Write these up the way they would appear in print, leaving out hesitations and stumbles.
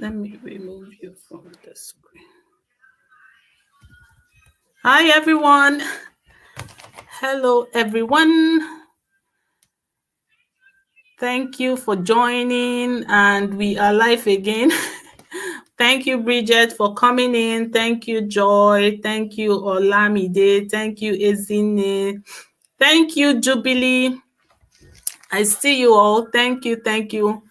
Let me remove you from the screen. Hi, everyone. Hello, everyone. Thank you for joining, and we are live again. Thank you, Bridget, for coming in. Thank you, Joy. Thank you, Olamide. Thank you, Ezine. Thank you, Jubilee. I see you all. Thank you. Thank you.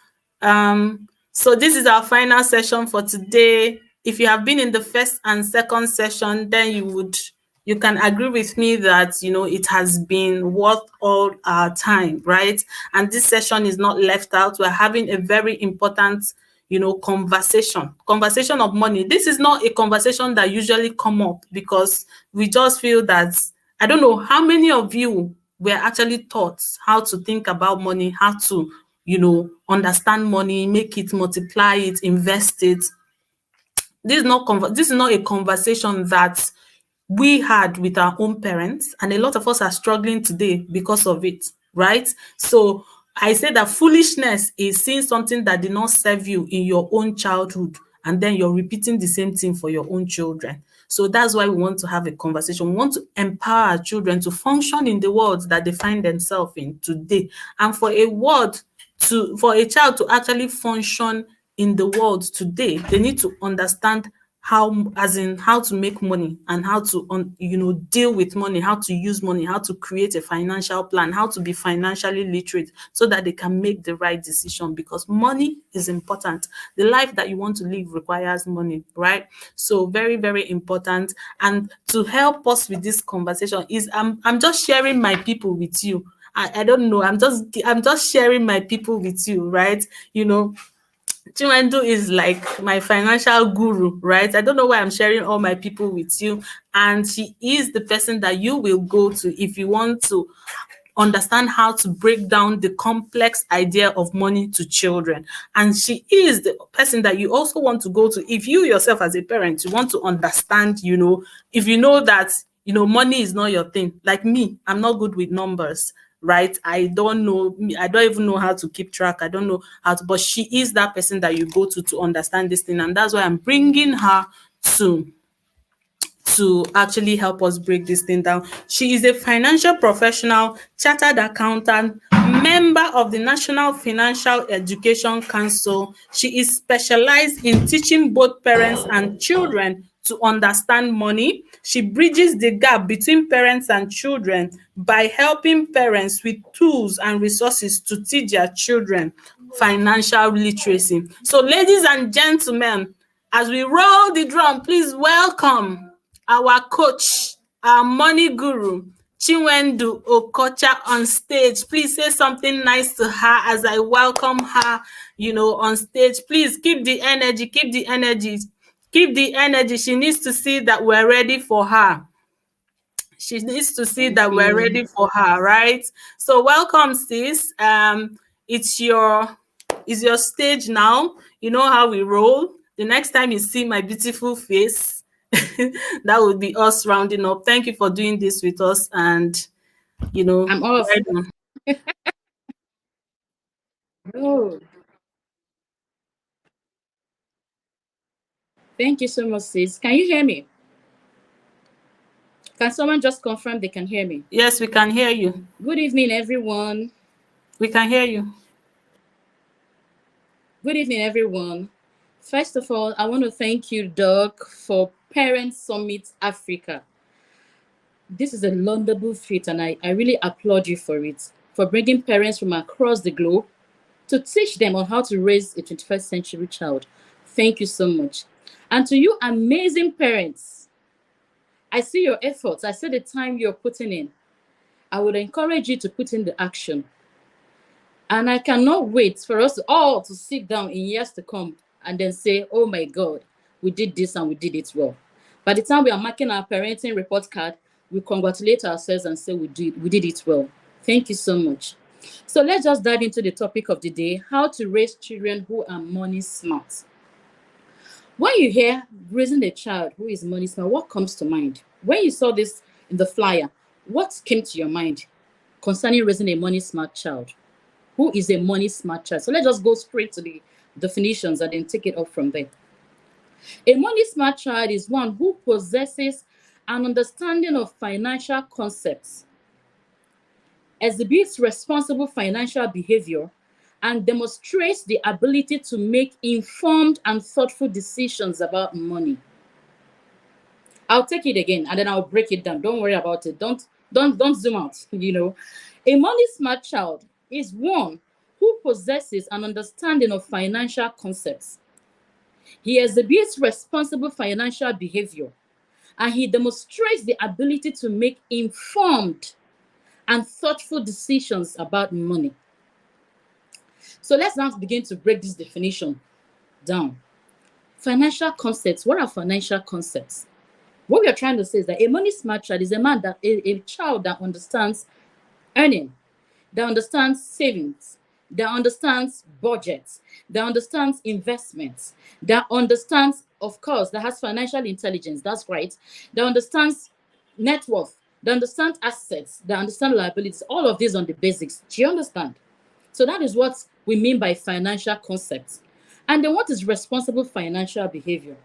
So this is our final session for today. If you have been in the first and second session, then you can agree with me that it has been worth all our time, right? And this session is not left out. We're having a very important conversation of money. This is not a conversation that usually come up because we just feel that I don't know how many of you were actually taught how to think about money, how to understand money, make it, multiply it, invest it. This is not a conversation that we had with our own parents, and a lot of us are struggling today because of it, right? So I say that foolishness is seeing something that did not serve you in your own childhood, and then you're repeating the same thing for your own children. So that's why we want to have a conversation. We want to empower our children to function in the world that they find themselves in today, and for a child to actually function in the world today, they need to understand how to make money, and how to deal with money, how to use money, how to create a financial plan, how to be financially literate, so that they can make the right decision, because money is important. The life that you want to live requires money, right? So very, very important. And to help us with this conversation is I'm just sharing my people with you. I don't know. I'm just sharing my people with you, right? Chinwendu is like my financial guru, right? I don't know why I'm sharing all my people with you. And she is the person that you will go to if you want to understand how to break down the complex idea of money to children. And she is the person that you also want to go to if you yourself as a parent, you want to understand, if you know that, money is not your thing. Like me, I'm not good with numbers, right? I don't even know how to keep track. I don't know how to, but she is that person that you go to understand this thing. And that's why I'm bringing her to actually help us break this thing down. She is a financial professional, chartered accountant, member of the National Financial Education Council. She is specialized in teaching both parents and children to understand money. She bridges the gap between parents and children by helping parents with tools and resources to teach their children financial literacy. So, ladies and gentlemen, as we roll the drum, please welcome our coach, our money guru, Chinwendu Okocha, on stage. Please say something nice to her as I welcome her, on stage. Please keep the energy, keep the energy, keep the energy. She needs to see that we're ready for her. She needs to see Thank that we're you. ready for her, right? So welcome, sis. It's your stage now. You know how we roll. The next time you see my beautiful face, that would be us rounding up. Thank you for doing this with us, and I'm off. well done. Oh, thank you so much, sis. Can you hear me? Can someone just confirm they can hear me? Yes, we can hear you. Good evening, everyone. We can hear you. Good evening, everyone. First of all, I want to thank you, Doug, for Parent Summit Africa. This is a laudable feat, and I really applaud you for it, for bringing parents from across the globe to teach them on how to raise a 21st century child. Thank you so much. And to you, amazing parents, I see your efforts. I see the time you're putting in. I would encourage you to put in the action. And I cannot wait for us all to sit down in years to come and then say, oh my God, we did this and we did it well. By the time we are marking our parenting report card, we congratulate ourselves and say we did it well. Thank you so much. So let's just dive into the topic of the day, how to raise children who are money smart. When you hear raising a child who is money smart, what comes to mind? When you saw this in the flyer, what came to your mind concerning raising a money smart child? Who is a money smart child? So let's just go straight to the definitions and then take it up from there. A money smart child is one who possesses an understanding of financial concepts, exhibits responsible financial behavior, and demonstrates the ability to make informed and thoughtful decisions about money. I'll take it again and then I'll break it down. Don't worry about it. Don't zoom out, you know. A money smart child is one who possesses an understanding of financial concepts. He exhibits responsible financial behavior, and he demonstrates the ability to make informed and thoughtful decisions about money. So let's now begin to break this definition down. Financial concepts. What are financial concepts? What we are trying to say is that a money smart child is a child that understands earning, that understands savings, that understands budgets, that understands investments, that understands, of course, that has financial intelligence. That's right. That understands net worth, that understands assets, that understands liabilities. All of these on the basics. Do you understand? So that is what we mean by financial concepts. And then what is responsible financial behavior?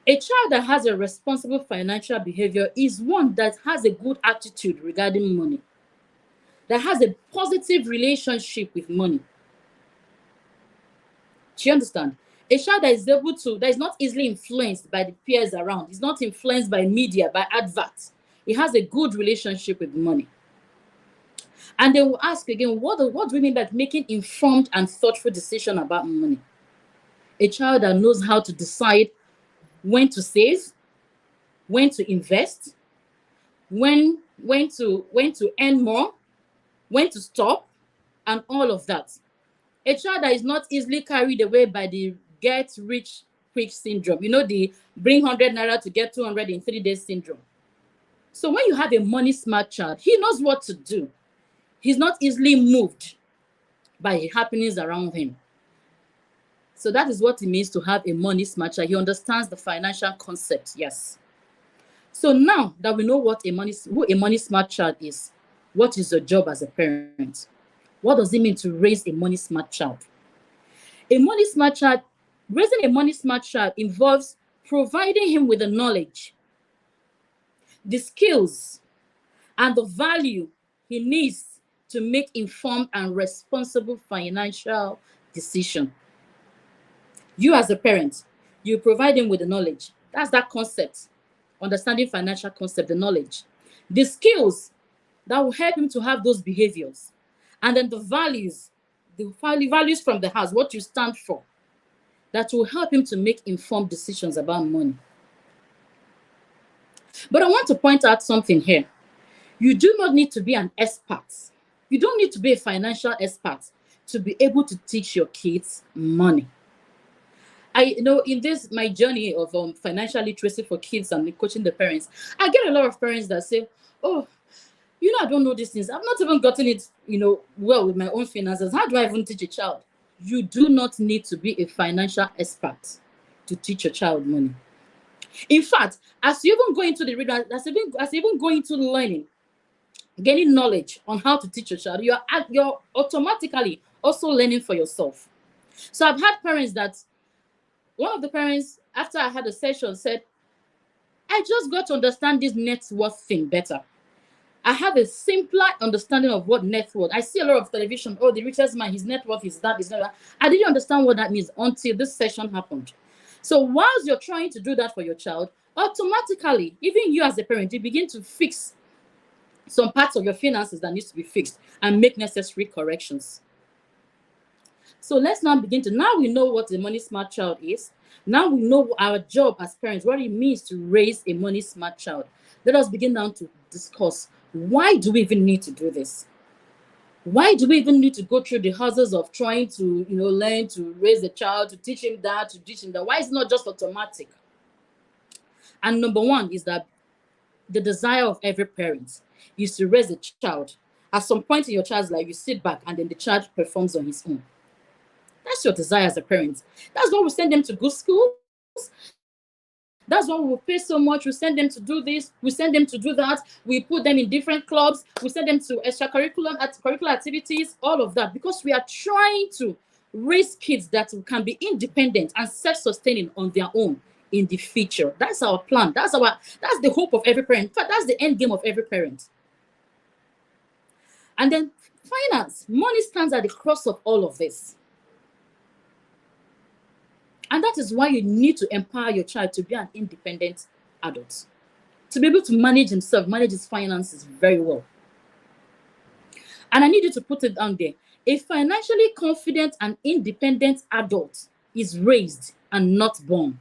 A child that has a responsible financial behavior is one that has a good attitude regarding money, that has a positive relationship with money. Do you understand? A child that is not easily influenced by the peers around, is not influenced by media, by adverts. He has a good relationship with money. And they will ask again, what do we mean by making informed and thoughtful decision about money? A child that knows how to decide when to save, when to invest, when to earn more, when to stop, and all of that. A child that is not easily carried away by the get rich quick syndrome. You know, the bring 100 naira to get 200 in 3 days syndrome. So when you have a money smart child, he knows what to do. He's not easily moved by the happenings around him. So that is what it means to have a money smart child. He understands the financial concept. Yes. So now that we know who a money smart child is, what is your job as a parent? What does it mean to raise a money smart child? Raising a money smart child involves providing him with the knowledge, the skills, and the value he needs to make informed and responsible financial decisions. You as a parent, you provide him with the knowledge. That's that concept, understanding financial concept, the knowledge. The skills that will help him to have those behaviors. And then the values from the house, what you stand for, that will help him to make informed decisions about money. But I want to point out something here. You do not need to be an expert. You don't need to be a financial expert to be able to teach your kids money. In this, my journey of financial literacy for kids and coaching the parents, I get a lot of parents that say, oh, I don't know these things. I've not even gotten it, well with my own finances. How do I even teach a child? You do not need to be a financial expert to teach your child money. In fact, as you even go into the reading, as you even go into learning, gaining knowledge on how to teach your child, you're automatically also learning for yourself. So I've had parents that, one of the parents, after I had a session, said, I just got to understand this net worth thing better. I have a simpler understanding of what net worth. I see a lot of television. Oh, the richest man, his net worth is that, is that. I didn't understand what that means until this session happened. So whilst you're trying to do that for your child, automatically, even you as a parent, you begin to fix some parts of your finances that needs to be fixed and make necessary corrections. So let's now now we know what a money smart child is. Now we know our job as parents, what it means to raise a money smart child. Let us begin now to discuss, why do we even need to do this? Why do we even need to go through the houses of trying to, learn to raise a child, to teach him that, to teach him that? Why is it not just automatic? And number one is that the desire of every parent is to raise a child. At some point in your child's life, you sit back and then the child performs on his own. That's your desire as a parent. That's why we send them to good schools. That's why we pay so much. We send them to do this. We send them to do that. We put them in different clubs. We send them to extracurricular activities, all of that, because we are trying to raise kids that can be independent and self-sustaining on their own in the future. That's our plan. That's the hope of every parent. In fact, that's the end game of every parent. And then finance, money stands at the cross of all of this. And that is why you need to empower your child to be an independent adult, to be able to manage himself, manage his finances very well. And I need you to put it down there. A financially confident and independent adult is raised and not born.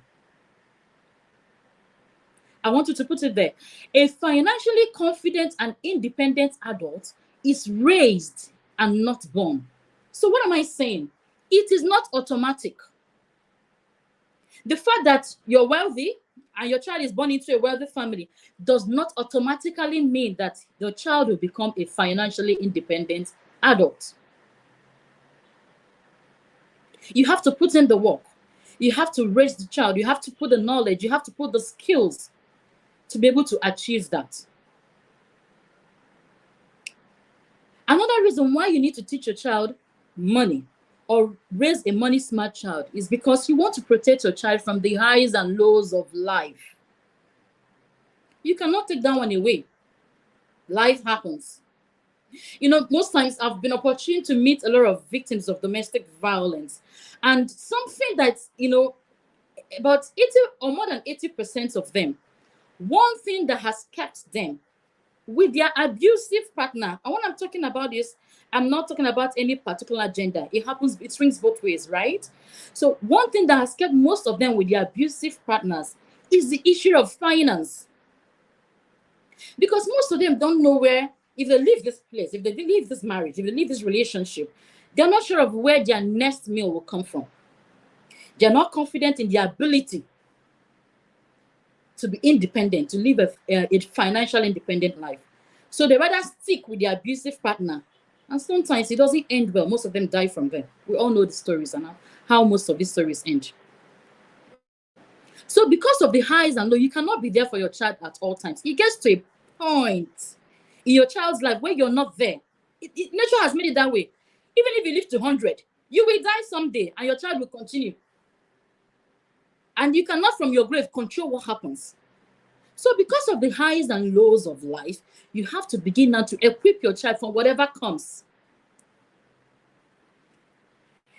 I want you to put it there. A financially confident and independent adult is raised and not born. So what am I saying? It is not automatic. The fact that you're wealthy and your child is born into a wealthy family does not automatically mean that your child will become a financially independent adult. You have to put in the work. You have to raise the child. You have to put the knowledge. You have to put the skills to be able to achieve that. Another reason why you need to teach your child money or raise a money smart child is because you want to protect your child from the highs and lows of life. You cannot take that one away. Life happens. You know, most times I've been opportune to meet a lot of victims of domestic violence. And something that's, you know, about 80 or more than 80% of them, one thing that has kept them with their abusive partner, and when I'm talking about this, I'm not talking about any particular gender. It happens, it swings both ways, right? So one thing that has kept most of them with their abusive partners is the issue of finance. Because most of them don't know where, if they leave this place, if they leave this marriage, if they leave this relationship, they're not sure of where their next meal will come from. They're not confident in their ability to be independent, to live a financial independent life. So they rather stick with their abusive partner. And sometimes it doesn't end well. Most of them die from there. We all know the stories and how most of these stories end. So because of the highs and lows, you cannot be there for your child at all times. It gets to a point in your child's life where you're not there. Nature has made it that way. Even if you live to 100, you will die someday and your child will continue. And you cannot from your grave control what happens. So because of the highs and lows of life, you have to begin now to equip your child for whatever comes.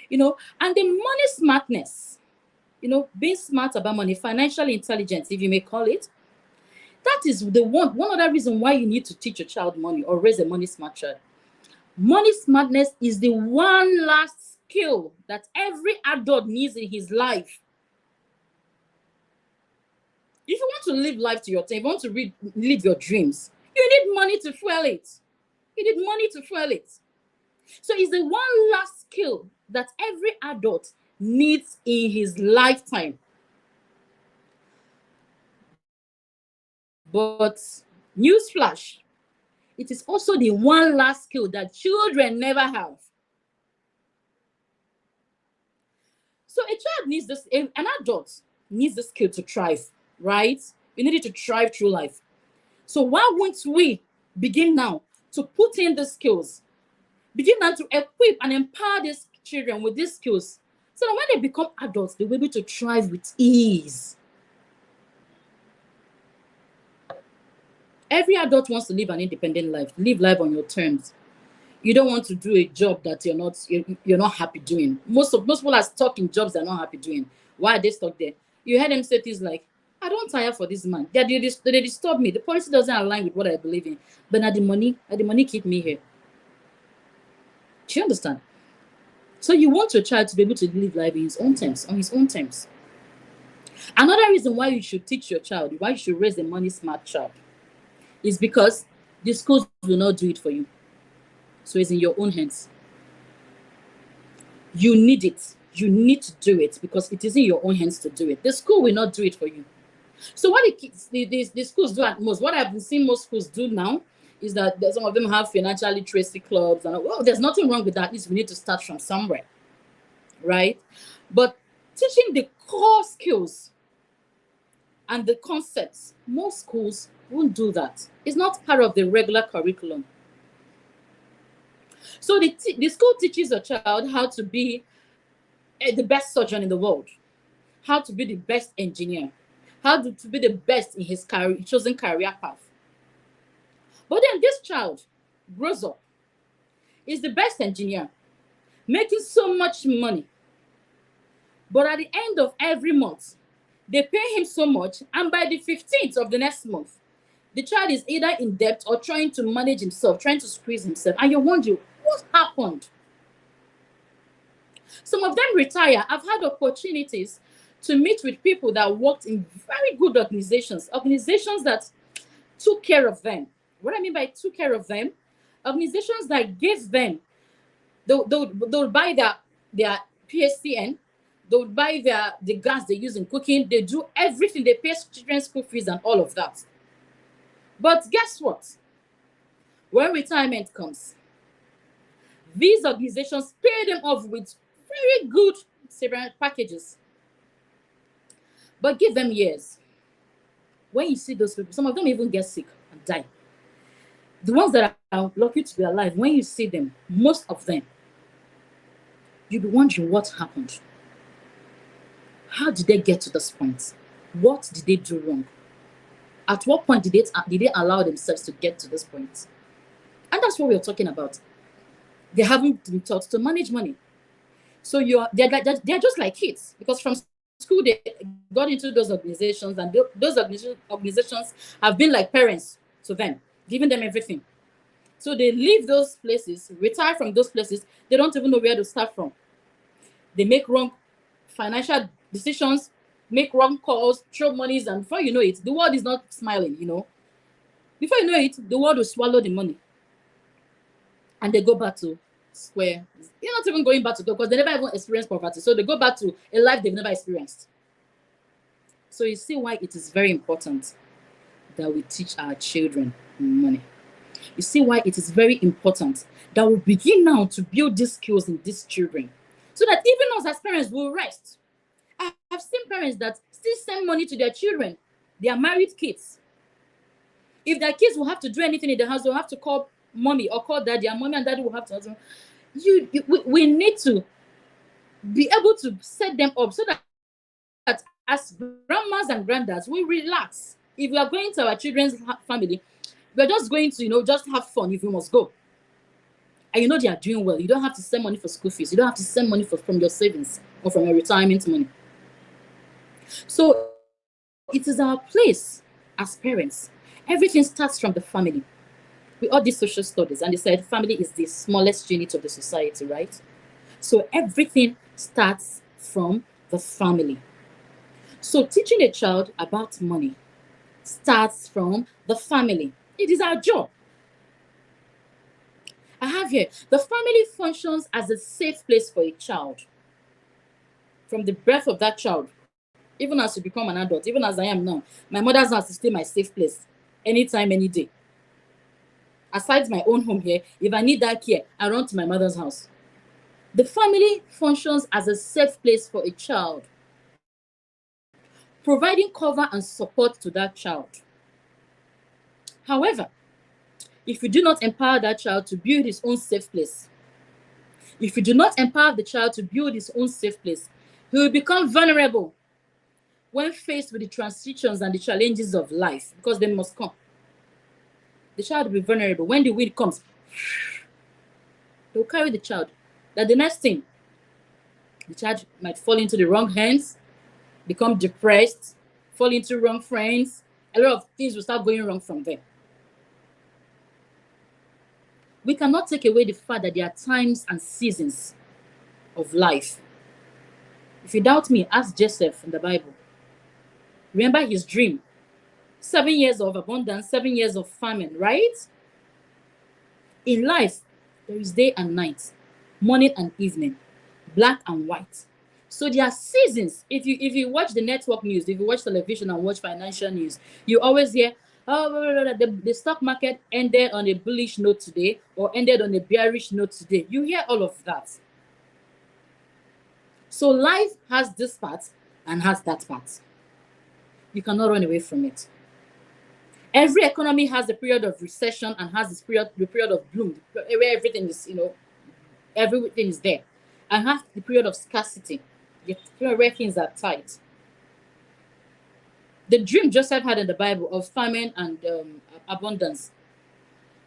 You know, and the money smartness, you know, being smart about money, financial intelligence, if you may call it, that is the one other reason why you need to teach your child money or raise a money smart child. Money smartness is the one last skill that every adult needs in his life. If you want to live life to your time, if you want to live your dreams, you need money to fuel it. You need money to fuel it. So it's the one last skill that every adult needs in his lifetime. But newsflash, it is also the one last skill that children never have. So a child needs this, an adult needs the skill to thrive, right? You need it to thrive through life. So why won't we begin now to put in the skills, begin now to equip and empower these children with these skills, so that when they become adults, they'll be able to thrive with ease. Every adult wants to live an independent life, live life on your terms. You don't want to do a job that you're not happy doing. Most people are stuck in jobs they're not happy doing. Why are they stuck there? You heard them say things like, I don't tire for this man. They disturb me. The policy doesn't align with what I believe in. But now the money keep me here. Do you understand? So you want your child to be able to live life in his own terms, on his own terms. Another reason why you should teach your child, why you should raise a money smart child, is because the schools will not do it for you. So it's in your own hands. You need it. You need to do it because it is in your own hands to do it. The school will not do it for you. So what the schools do at most, what I've seen most schools do now, is that some of them have financial literacy clubs. And well, there's nothing wrong with that. At least we need to start from somewhere, right? But teaching the core skills and the concepts, most schools won't do that. It's not part of the regular curriculum. So the school teaches a child how to be the best surgeon in the world, how to be the best engineer, how to be the best in his career, chosen career path. But then this child grows up, is the best engineer, making so much money. But at the end of every month, they pay him so much, and by the 15th of the next month, the child is either in debt or trying to manage himself, trying to squeeze himself. And you're wondering, what happened? Some of them retire. I've had opportunities to meet with people that worked in very good organizations that took care of them. What I mean by took care of them, organizations that gave them, they'll buy their PSCN, they'll buy the gas they use in cooking, they do everything, they pay children's school fees and all of that. But guess what? When retirement comes, these organizations pay them off with very good severance packages. But give them years. When you see those people, some of them even get sick and die. The ones that are lucky to be alive, when you see them, most of them, you'll be wondering what happened. How did they get to this point? What did they do wrong? At what point did they allow themselves to get to this point? And that's what we're talking about. They haven't been taught to manage money. So they're just like kids, because from school they got into those organizations, and those organizations have been like parents to them, giving them everything. So they leave those places, retire from those places, they don't even know where to start from. They make wrong financial decisions, make wrong calls, throw monies, and before you know it, the world is not smiling, Before you know it, the world will swallow the money. And they go back to square. You're not even going back to go, because they never even experienced poverty. So they go back to a life they've never experienced. So you see why it is very important that we teach our children money. You see why it is very important that we begin now to build these skills in these children, so that even us as parents will rest. I have seen parents that still send money to their children. They are married kids. If their kids will have to do anything in the house, they'll have to call mommy or call daddy, and mommy and daddy will have to. We need to be able to set them up so that as grandmas and granddads, we relax. If we are going to our children's family, we're just going to, just have fun if we must go. And they are doing well. You don't have to send money for school fees. You don't have to send money from your savings or from your retirement money. So it is our place as parents. Everything starts from the family. We all did social studies, and they said family is the smallest unit of the society, right? So everything starts from the family. So teaching a child about money starts from the family. It is our job. I have here, the family functions as a safe place for a child. From the birth of that child, even as you become an adult, even as I am now, my mother's house is still my safe place, anytime, any day. Aside my own home here, if I need that care, I run to my mother's house. The family functions as a safe place for a child, providing cover and support to that child. However, if you do not empower that child to build his own safe place, if you do not empower the child to build his own safe place, he will become vulnerable when faced with the transitions and the challenges of life, because they must come. The child will be vulnerable. When the wind comes, they'll carry the child. That the next thing, the child might fall into the wrong hands, become depressed, fall into wrong friends. A lot of things will start going wrong from there. We cannot take away the fact that there are times and seasons of life. If you doubt me, ask Joseph in the Bible. Remember his dream. 7 years of abundance, 7 years of famine, right? In life, there is day and night, morning and evening, black and white. So there are seasons. If you watch the network news, if you watch television and watch financial news, you always hear, the stock market ended on a bullish note today or ended on a bearish note today. You hear all of that. So life has this part and has that part. You cannot run away from it. Every economy has a period of recession and has the period of bloom, where everything is, everything is there, and has the period of scarcity, The period where things are tight. The dream Joseph had in the Bible of famine and abundance,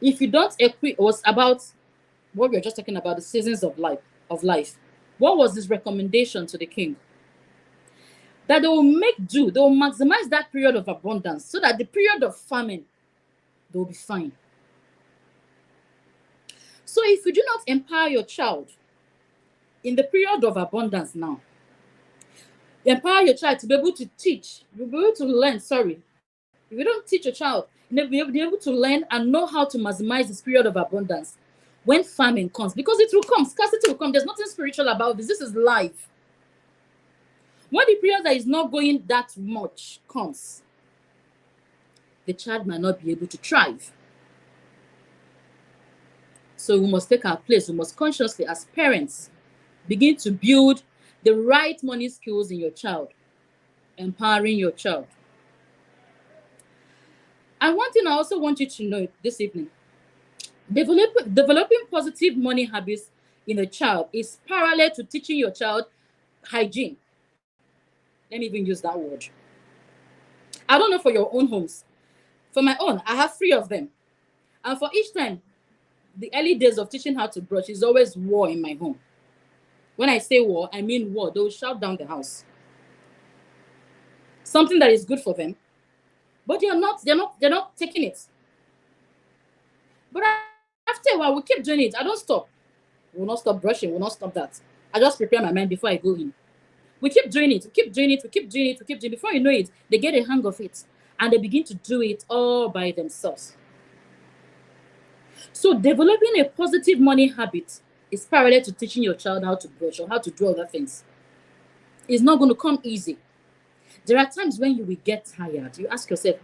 if you don't equip, was about what we were just talking about, the seasons of life. What was his recommendation to the king? That they will make do, they will maximize that period of abundance so that the period of famine, they will be fine. So if you do not empower your child in the period of abundance now, empower your child to be able to teach, be able to learn, sorry. If you don't teach your child, you'll be able to learn and know how to maximize this period of abundance when famine comes, because it will come, scarcity will come. There's nothing spiritual about this. This is life. When the period that is not going that much comes, the child might not be able to thrive. So we must take our place. We must consciously, as parents, begin to build the right money skills in your child, empowering your child. And one thing I also want you to know this evening, developing positive money habits in a child is parallel to teaching your child hygiene. Let me even use that word. I don't know for your own homes. For my own, I have 3 of them. And for each time, the early days of teaching how to brush is always war in my home. When I say war, I mean war. They will shout down the house. Something that is good for them, but they're not taking it. But after a while, we keep doing it. I don't stop. We'll not stop brushing. We'll not stop that. I just prepare my mind before I go in. We keep doing it. We keep doing it. We keep doing it. We keep doing it. Before you know it, they get a hang of it, and they begin to do it all by themselves. So developing a positive money habit is parallel to teaching your child how to brush or how to do other things. It's not going to come easy. There are times when you will get tired. You ask yourself,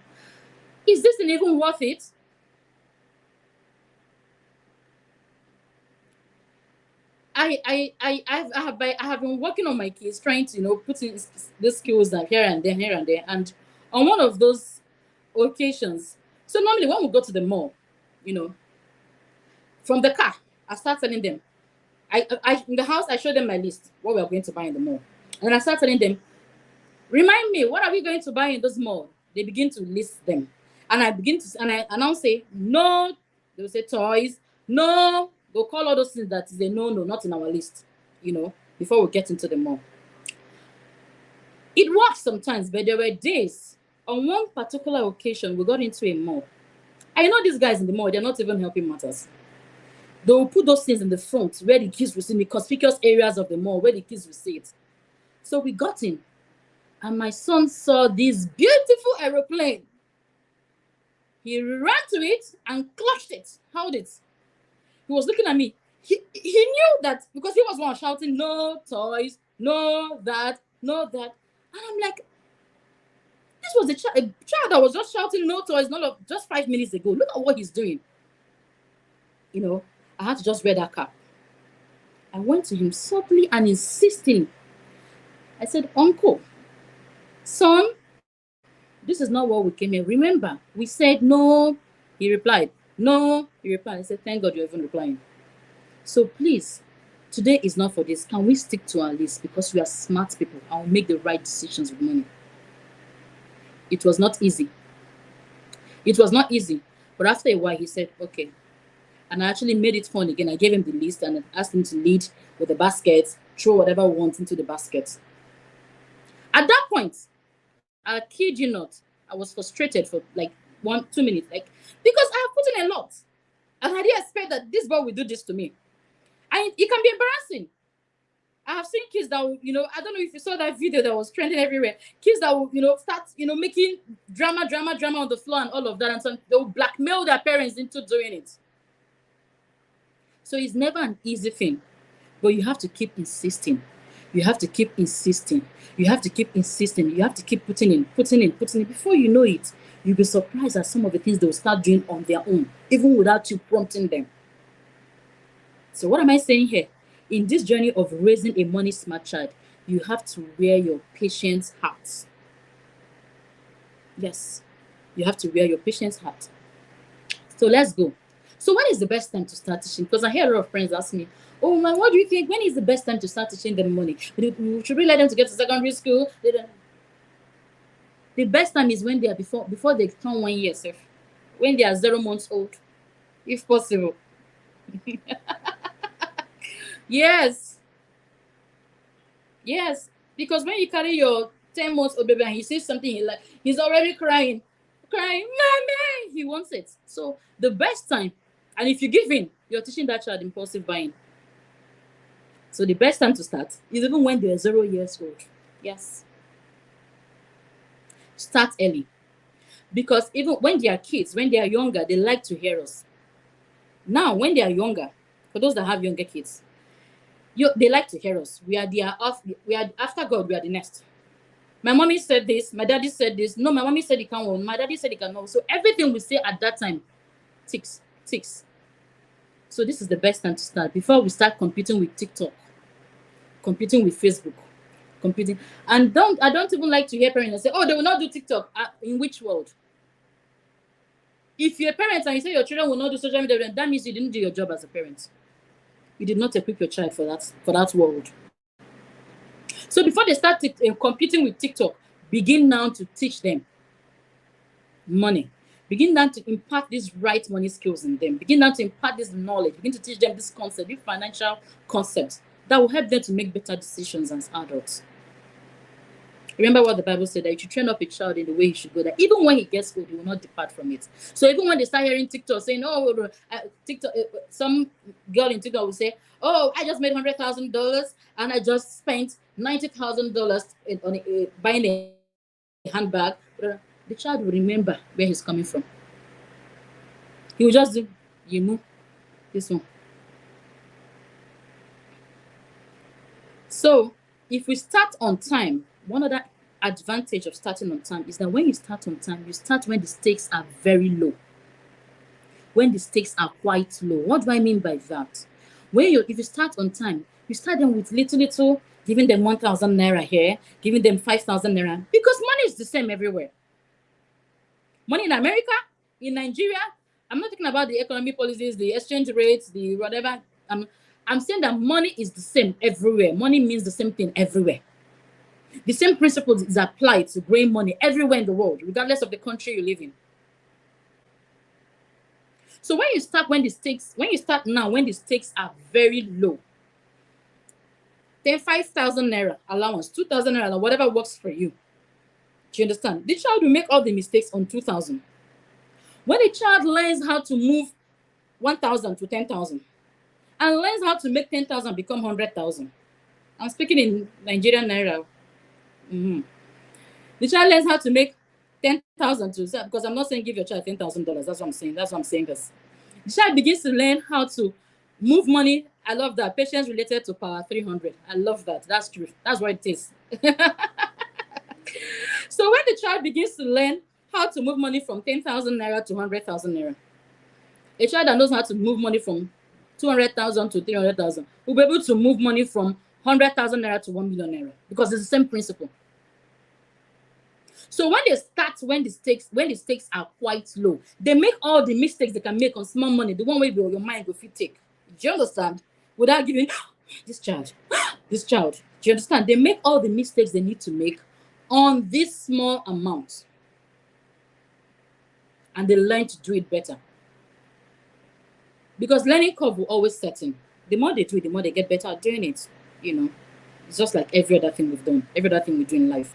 is this even worth it? I have been working on my kids, trying to put in the skills here and there, and on one of those occasions. So normally when we go to the mall, from the car, I start telling them. I in the house I show them my list, what we are going to buy in the mall, and I start telling them, remind me, what are we going to buy in this mall? They begin to list them, and I now say no. They'll say toys, no. They'll call all those things that is a no, not in our list, before we get into the mall. It works sometimes, but there were days, on one particular occasion, we got into a mall. I know these guys in the mall, they're not even helping matters. They will put those things in the front where the kids will see, in the conspicuous areas of the mall where the kids will see it. So we got in, and my son saw this beautiful aeroplane. He ran to it and clutched it, held it. He was looking at me. He knew that, because he was one shouting, no toys, no that, no that. And I'm like, this was a child that was just shouting no toys just 5 minutes ago. Look at what he's doing. I had to just wear that cap. I went to him softly and insisting. I said, Uncle, son, this is not what we came here. Remember, we said no. He replied, no. He replied. I said, thank God you're even replying. So please, today is not for this. Can we stick to our list? Because we are smart people and we'll make the right decisions with money. It was not easy. It was not easy. But after a while, he said, okay. And I actually made it fun again. I gave him the list and asked him to lead with the basket, throw whatever we want into the basket. At that point, I kid you not, I was frustrated for like 1-2 minutes, because I have put in a lot. And I didn't expect that this boy will do this to me. And it can be embarrassing. I have seen kids that will, I don't know if you saw that video that was trending everywhere. Kids that will, start, making drama on the floor and all of that. And so they will blackmail their parents into doing it. So it's never an easy thing. But you have to keep insisting. You have to keep insisting. You have to keep insisting. You have to keep putting in. Before you know it, you'll be surprised at some of the things they will start doing on their own, even without you prompting them. So what am I saying here? In this journey of raising a money smart child, you have to wear your patient's hat. Yes, you have to wear your patient's hat. So let's go. So when is the best time to start teaching? Because I hear a lot of friends ask me, oh man, what do you think? When is the best time to start teaching them money? Should we let them to get to secondary school? The best time is when they are before they turn 1 year, sir. When they are 0 months old, if possible. Yes. Yes. Because when you carry your 10 months old baby and he says something, he's already crying, mommy, he wants it. So the best time, and if you give in, you're teaching that child impulsive buying. So the best time to start is even when they're 0 years old. Yes. Start early. Because even when they are kids, when they are younger, they like to hear us. Now, when they are younger, for those that have younger kids, they like to hear us. We are after God, we are the next. My mommy said this, my daddy said this. No, my mommy said it can't. My daddy said it cannot. So everything we say at that time ticks. So this is the best time to start before we start competing with TikTok, competing with Facebook, competing. And I don't even like to hear parents say, oh, they will not do TikTok. In which world? If you're a parent and you say your children will not do social media, that means you didn't do your job as a parent. You did not equip your child for that world. So before they start competing with TikTok, begin now to teach them money. Begin now to impart these right money skills in them. Begin now to impart this knowledge. Begin to teach them this concept, these financial concepts that will help them to make better decisions as adults. Remember what the Bible said, that you should train up a child in the way he should go, that even when he gets old, he will not depart from it. So even when they start hearing TikTok saying, oh, TikTok, some girl in TikTok will say, oh, I just made $100,000 and I just spent $90,000 on buying a handbag. The child will remember where he's coming from. He will just do, this one. So if we start on time, one other advantage of starting on time is that when you start on time, you start when the stakes are very low. When the stakes are quite low. What do I mean by that? If you start on time, you start them with little, giving them 1,000 naira here, giving them 5,000 naira, because money is the same everywhere. Money in America, in Nigeria, I'm not talking about the economic policies, the exchange rates, the whatever. I'm saying that money is the same everywhere. Money means the same thing everywhere. The same principle is applied to growing money everywhere in the world, regardless of the country you live in. So when you start now, when the stakes are very low, then 5,000 naira allowance, 2,000 naira, whatever works for you. Do you understand? The child will make all the mistakes on 2,000. When a child learns how to move 1,000 to 10,000 and learns how to make 10,000 become 100,000, I'm speaking in Nigerian naira. The child learns how to make 10,000 because I'm not saying give your child $10,000. That's what I'm saying. That's what I'm saying. This. The child begins to learn how to move money. I love that. Patience related to power 300. I love that. That's true. That's what it is. So when the child begins to learn how to move money from 10,000 naira to 100,000 naira, a child that knows how to move money from 200,000 to 300,000 will be able to move money from 100,000 naira to 1 million naira, because it's the same principle. So when the stakes are quite low, they make all the mistakes they can make on small money, the one way your mind will fit take. Do you understand? Without giving this child. Do you understand? They make all the mistakes they need to make on this small amount, and they learn to do it better. Because learning curve will always set in. The more they do it, the more they get better at doing it. It's just like every other thing we've done, every other thing we do in life.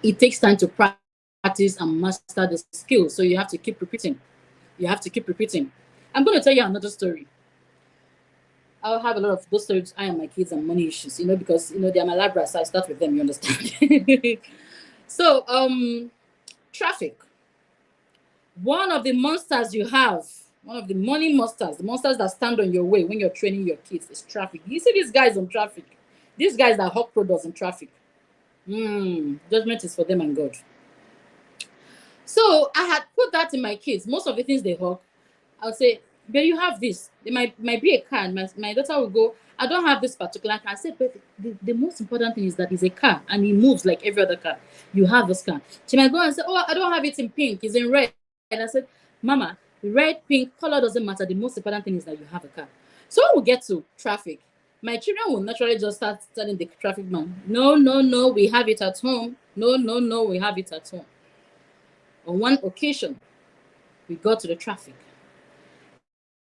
It takes time to practice and master the skill, so you have to keep repeating. I'm going to tell you another story. I'll have a lot of those stories. I and my kids and money issues, because they're my lab rats, so I start with them, you understand. So traffic. One of the monsters you have, one of the money monsters, the monsters that stand on your way when you're training your kids, is traffic. You see these guys on traffic, these guys that hawk products on traffic. Judgment is for them and God. So I had put that in my kids. Most of the things they hawk, I'll say, but you have this. There might be a car, and my daughter will go, I don't have this particular car. I said, but the most important thing is that it's a car and it moves like every other car. You have this car. She might go and say, oh, I don't have it in pink, it's in red. And I said, Mama, Red, pink, color doesn't matter. The most important thing is that you have a car. So when we get to traffic, my children will naturally just start telling the traffic man, no, no, no, we have it at home. No, no, no, we have it at home. On one occasion, we got to the traffic,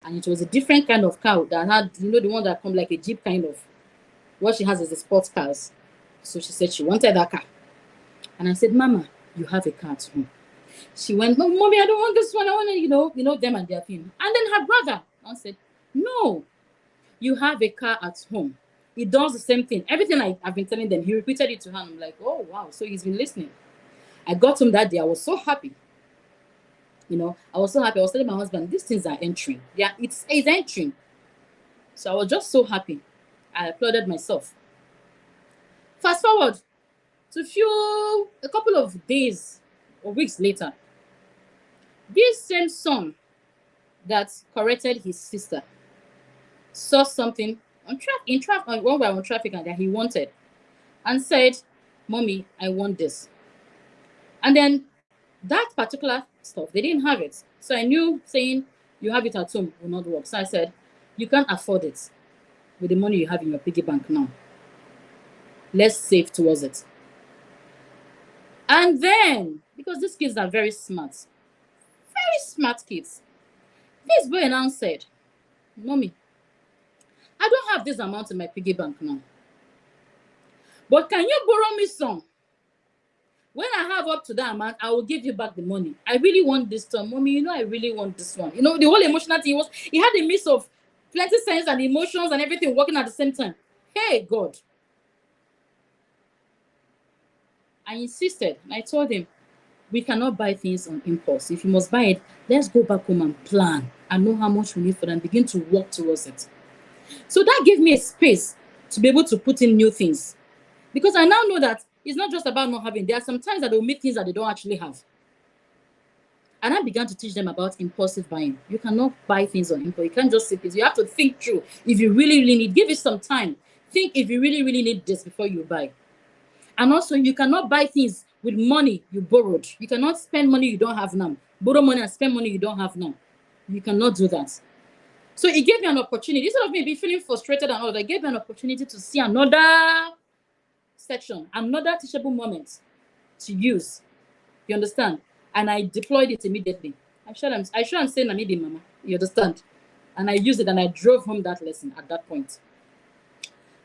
and it was a different kind of car that had, the one that come like a Jeep kind of. What she has is the sports cars. So she said she wanted that car. And I said, Mama, you have a car at home. She went, no, Mommy, I don't want this one. I want to, them and their thing. And then her brother said, no, you have a car at home. It does the same thing. Everything I've been telling them, he repeated it to her. And I'm like, oh, wow. So he's been listening. I got him that day. I was so happy. I was so happy. I was telling my husband, these things are entering. Yeah, it's entering. So I was just so happy. I applauded myself. Fast forward to a couple of days or weeks later, this same son that corrected his sister saw something when we were on traffic and that he wanted, and said, Mommy, I want this. And then that particular stuff, they didn't have it. So I knew saying you have it at home will not work. So I said, you can't afford it with the money you have in your piggy bank now. Let's save towards it. And then, because these kids are very smart kids, this boy now said, Mommy, I don't have this amount in my piggy bank now, but can you borrow me some? When I have up to that amount, I will give you back the money. I really want this one. Mommy, I really want this one. The whole emotional thing he had a mix of plenty sense and emotions and everything working at the same time. Hey, God. I insisted, and I told him, we cannot buy things on impulse. If you must buy it, let's go back home and plan and know how much we need for them and begin to work towards it. So that gave me a space to be able to put in new things. Because I now know that it's not just about not having. There are some times that they'll make things that they don't actually have. And I began to teach them about impulsive buying. You cannot buy things on impulse. You can't just say things. You have to think through. If you really, really need, give it some time. Think if you really, really need this before you buy. And also, you cannot buy things with money you borrowed. You cannot spend money you don't have now. Borrow money and spend money you don't have now. You cannot do that. So it gave me an opportunity. Instead of me feeling frustrated and all that, it gave me an opportunity to see another section, another teachable moment to use. You understand? And I deployed it immediately. I showed him saying, I need it, Mama. You understand? And I used it and I drove home that lesson at that point.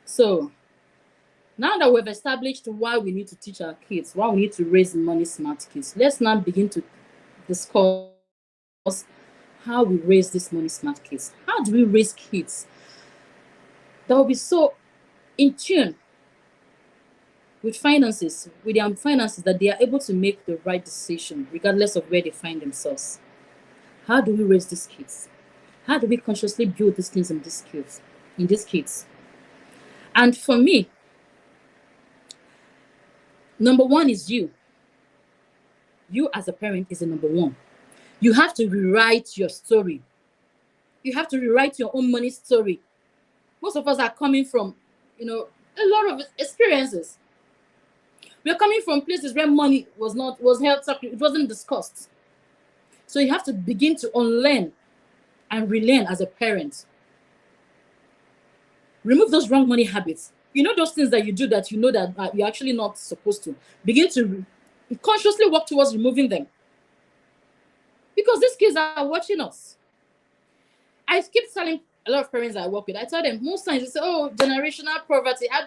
So now that we've established why we need to teach our kids, why we need to raise money smart kids, let's now begin to discuss how we raise these money smart kids. How do we raise kids that will be so in tune with finances, with their finances, that they are able to make the right decision regardless of where they find themselves? How do we raise these kids? How do we consciously build these things in these kids? And for me, number one is you. You as a parent is the number one. You have to rewrite your story. You have to rewrite your own money story. Most of us are coming from, a lot of experiences. We are coming from places where money was held sacred. It wasn't discussed. So you have to begin to unlearn and relearn as a parent. Remove those wrong money habits. Those things that you do that that you're actually not supposed to. Begin to consciously work towards removing them. Because these kids are watching us. I keep telling a lot of parents I work with, I tell them most times they say, oh, generational poverty. I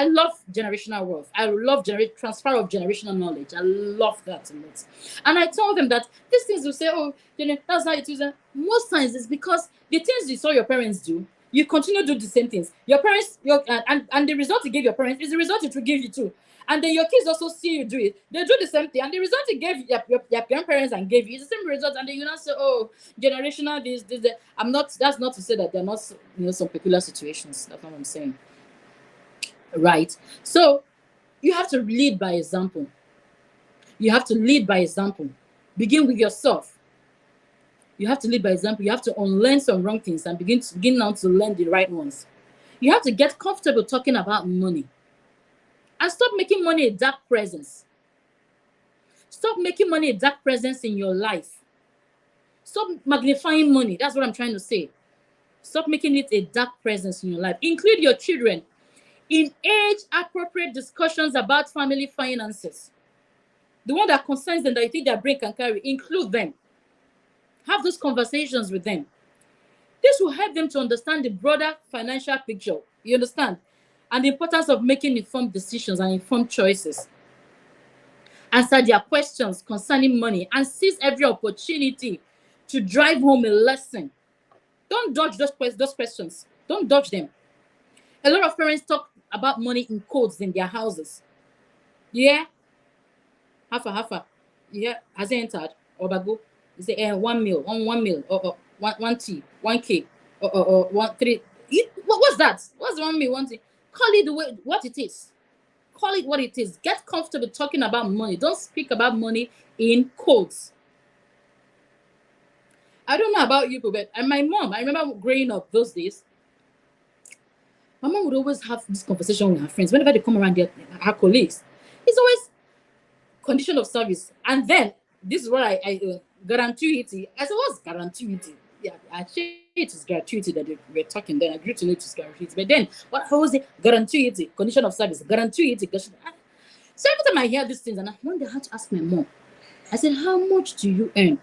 love generational wealth. I love transfer of generational knowledge. I love that a lot. And I tell them that these things will say, oh, that's how it is. Most times it's because the things you saw your parents do, you continue to do the same things. Your parents, and the result you gave your parents is the result it will give you too. And then your kids also see you do it. They do the same thing. And the result you gave your grandparents and gave you is the same result. And then you not say, oh, generational this, that. That's not to say that they're not, some peculiar situations. That's not what I'm saying. Right? So you have to lead by example. You have to lead by example. Begin with yourself. You have to lead by example. You have to unlearn some wrong things and begin now to learn the right ones. You have to get comfortable talking about money. And stop making money a dark presence. Stop making money a dark presence in your life. Stop magnifying money. That's what I'm trying to say. Stop making it a dark presence in your life. Include your children in age-appropriate discussions about family finances. The one that concerns them, that you think their brain can carry, include them. Have those conversations with them. This will help them to understand the broader financial picture. You understand? And the importance of making informed decisions and informed choices. Answer their questions concerning money and seize every opportunity to drive home a lesson. Don't dodge those questions. Don't dodge them. A lot of parents talk about money in codes in their houses. Yeah? Half. Yeah? Has it entered? Obago? You say, 1 mil, 1 mil, or 1 T, 1K, or 1 3. What's that? What's 1 mil, 1 T? Call it the way what it is. Call it what it is. Get comfortable talking about money. Don't speak about money in codes. I don't know about you, but my mom, I remember growing up those days, my mom would always have this conversation with her friends. Whenever they come around, her colleagues, it's always condition of service. And then, this is what I gratuity. I said, what's gratuity? Yeah, actually, it is gratuity that we're talking. Then I agreed to know it is gratuity. But then, what was it? Gratuity, condition of service, gratuity. So every time I hear these things, and I wonder how to ask my mom, I said, how much do you earn?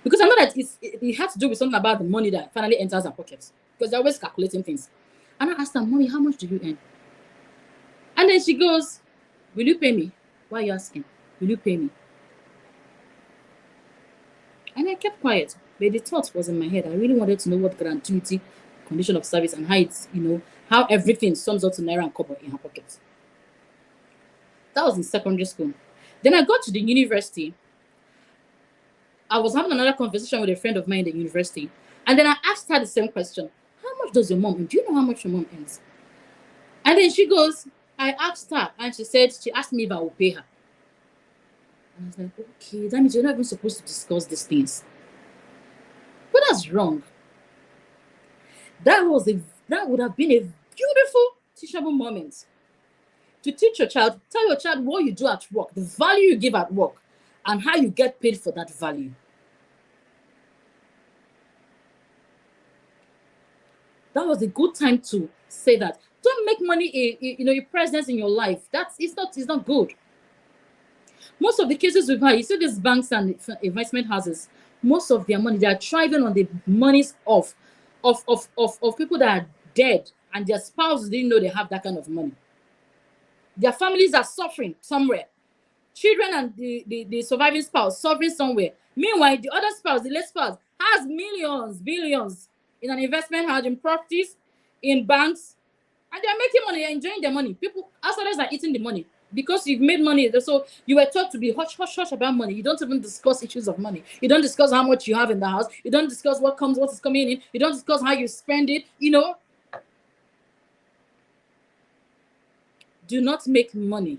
Because I know that it has to do with something about the money that finally enters our pockets. Because they're always calculating things. And I asked her, Mommy, how much do you earn? And then she goes, will you pay me? Why are you asking? Will you pay me? And I kept quiet. But the thought was in my head. I really wanted to know what gratuity, condition of service, and how it's, how everything sums up to naira and kobo in her pockets. That was in secondary school. Then I got to the university. I was having another conversation with a friend of mine in the university. And then I asked her the same question. How much does your mom earn? Do you know how much your mom earns? And then she goes, I asked her, and she asked me if I will pay her. And I was like, okay, that means you're not even supposed to discuss these things. But that's wrong. That would have been a beautiful, teachable moment. To teach your child, tell your child what you do at work, the value you give at work, and how you get paid for that value. That was a good time to say that. Don't make money a presence in your life. It's not good. Most of the cases we've had, you see these banks and investment houses, most of their money, they are thriving on the monies of people that are dead, and their spouses didn't know they have that kind of money. Their families are suffering somewhere. Children and the surviving spouse suffering somewhere. Meanwhile, the other spouse, the late spouse, has millions, billions in an investment house, in properties, in banks, and they're making money, they're enjoying their money. People, outsiders are eating the money because you've made money. So you were taught to be hush about money. You don't even discuss issues of money. You don't discuss how much you have in the house. You don't discuss what is coming in. You don't discuss how you spend it. Do not make money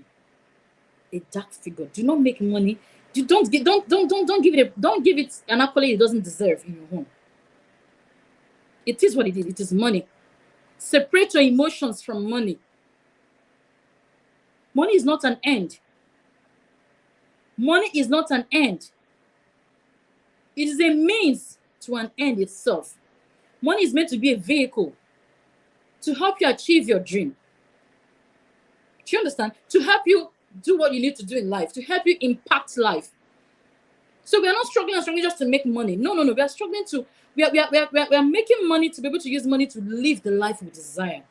a dark figure. Do not make money. Don't give it an accolade it doesn't deserve in your home. It is what it is. It is money. Separate your emotions from money. Money is not an end. Money is not an end. It is a means to an end itself. Money is meant to be a vehicle to help you achieve your dream. Do you understand? To help you do what you need to do in life, to help you impact life. So we are not struggling just to make money. No. We are struggling we are making money to be able to use money to live the life we desire.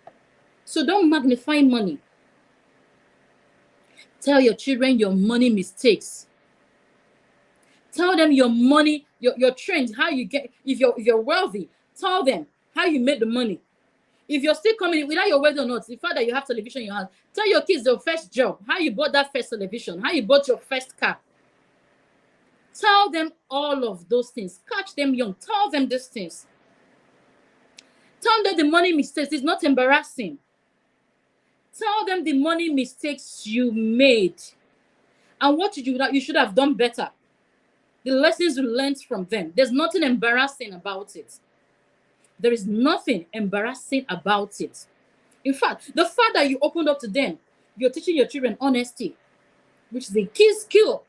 So don't magnify money. Tell your children your money mistakes. Tell them your money, your trends, how you get, if you're wealthy, tell them how you made the money. If you're still coming, whether you're wealthy or not, the fact that you have television in your house, tell your kids your first job, how you bought that first television, how you bought your first car. Tell them all of those things. Catch them young. Tell them these things. Tell them the money mistakes is not embarrassing. Tell them the money mistakes you made and what you should have done better. The lessons you learned from them. There's nothing embarrassing about it. There is nothing embarrassing about it. In fact, the fact that you opened up to them, you're teaching your children honesty. which is a key skill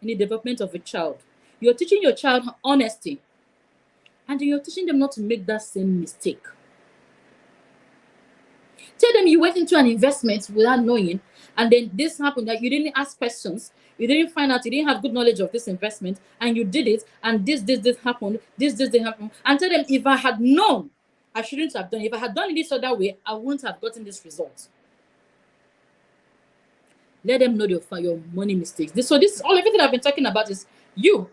in the development of a child. You're teaching your child honesty, and you're teaching them not to make that same mistake. Tell them you went into an investment without knowing, and then this happened, that you didn't ask questions, you didn't find out, you didn't have good knowledge of this investment, and you did it, and this happened, this didn't happen. And tell them, if I had known, I shouldn't have done it. If I had done it this other way, I wouldn't have gotten this result. Let them know your money mistakes. So this is all, everything I've been talking about is you,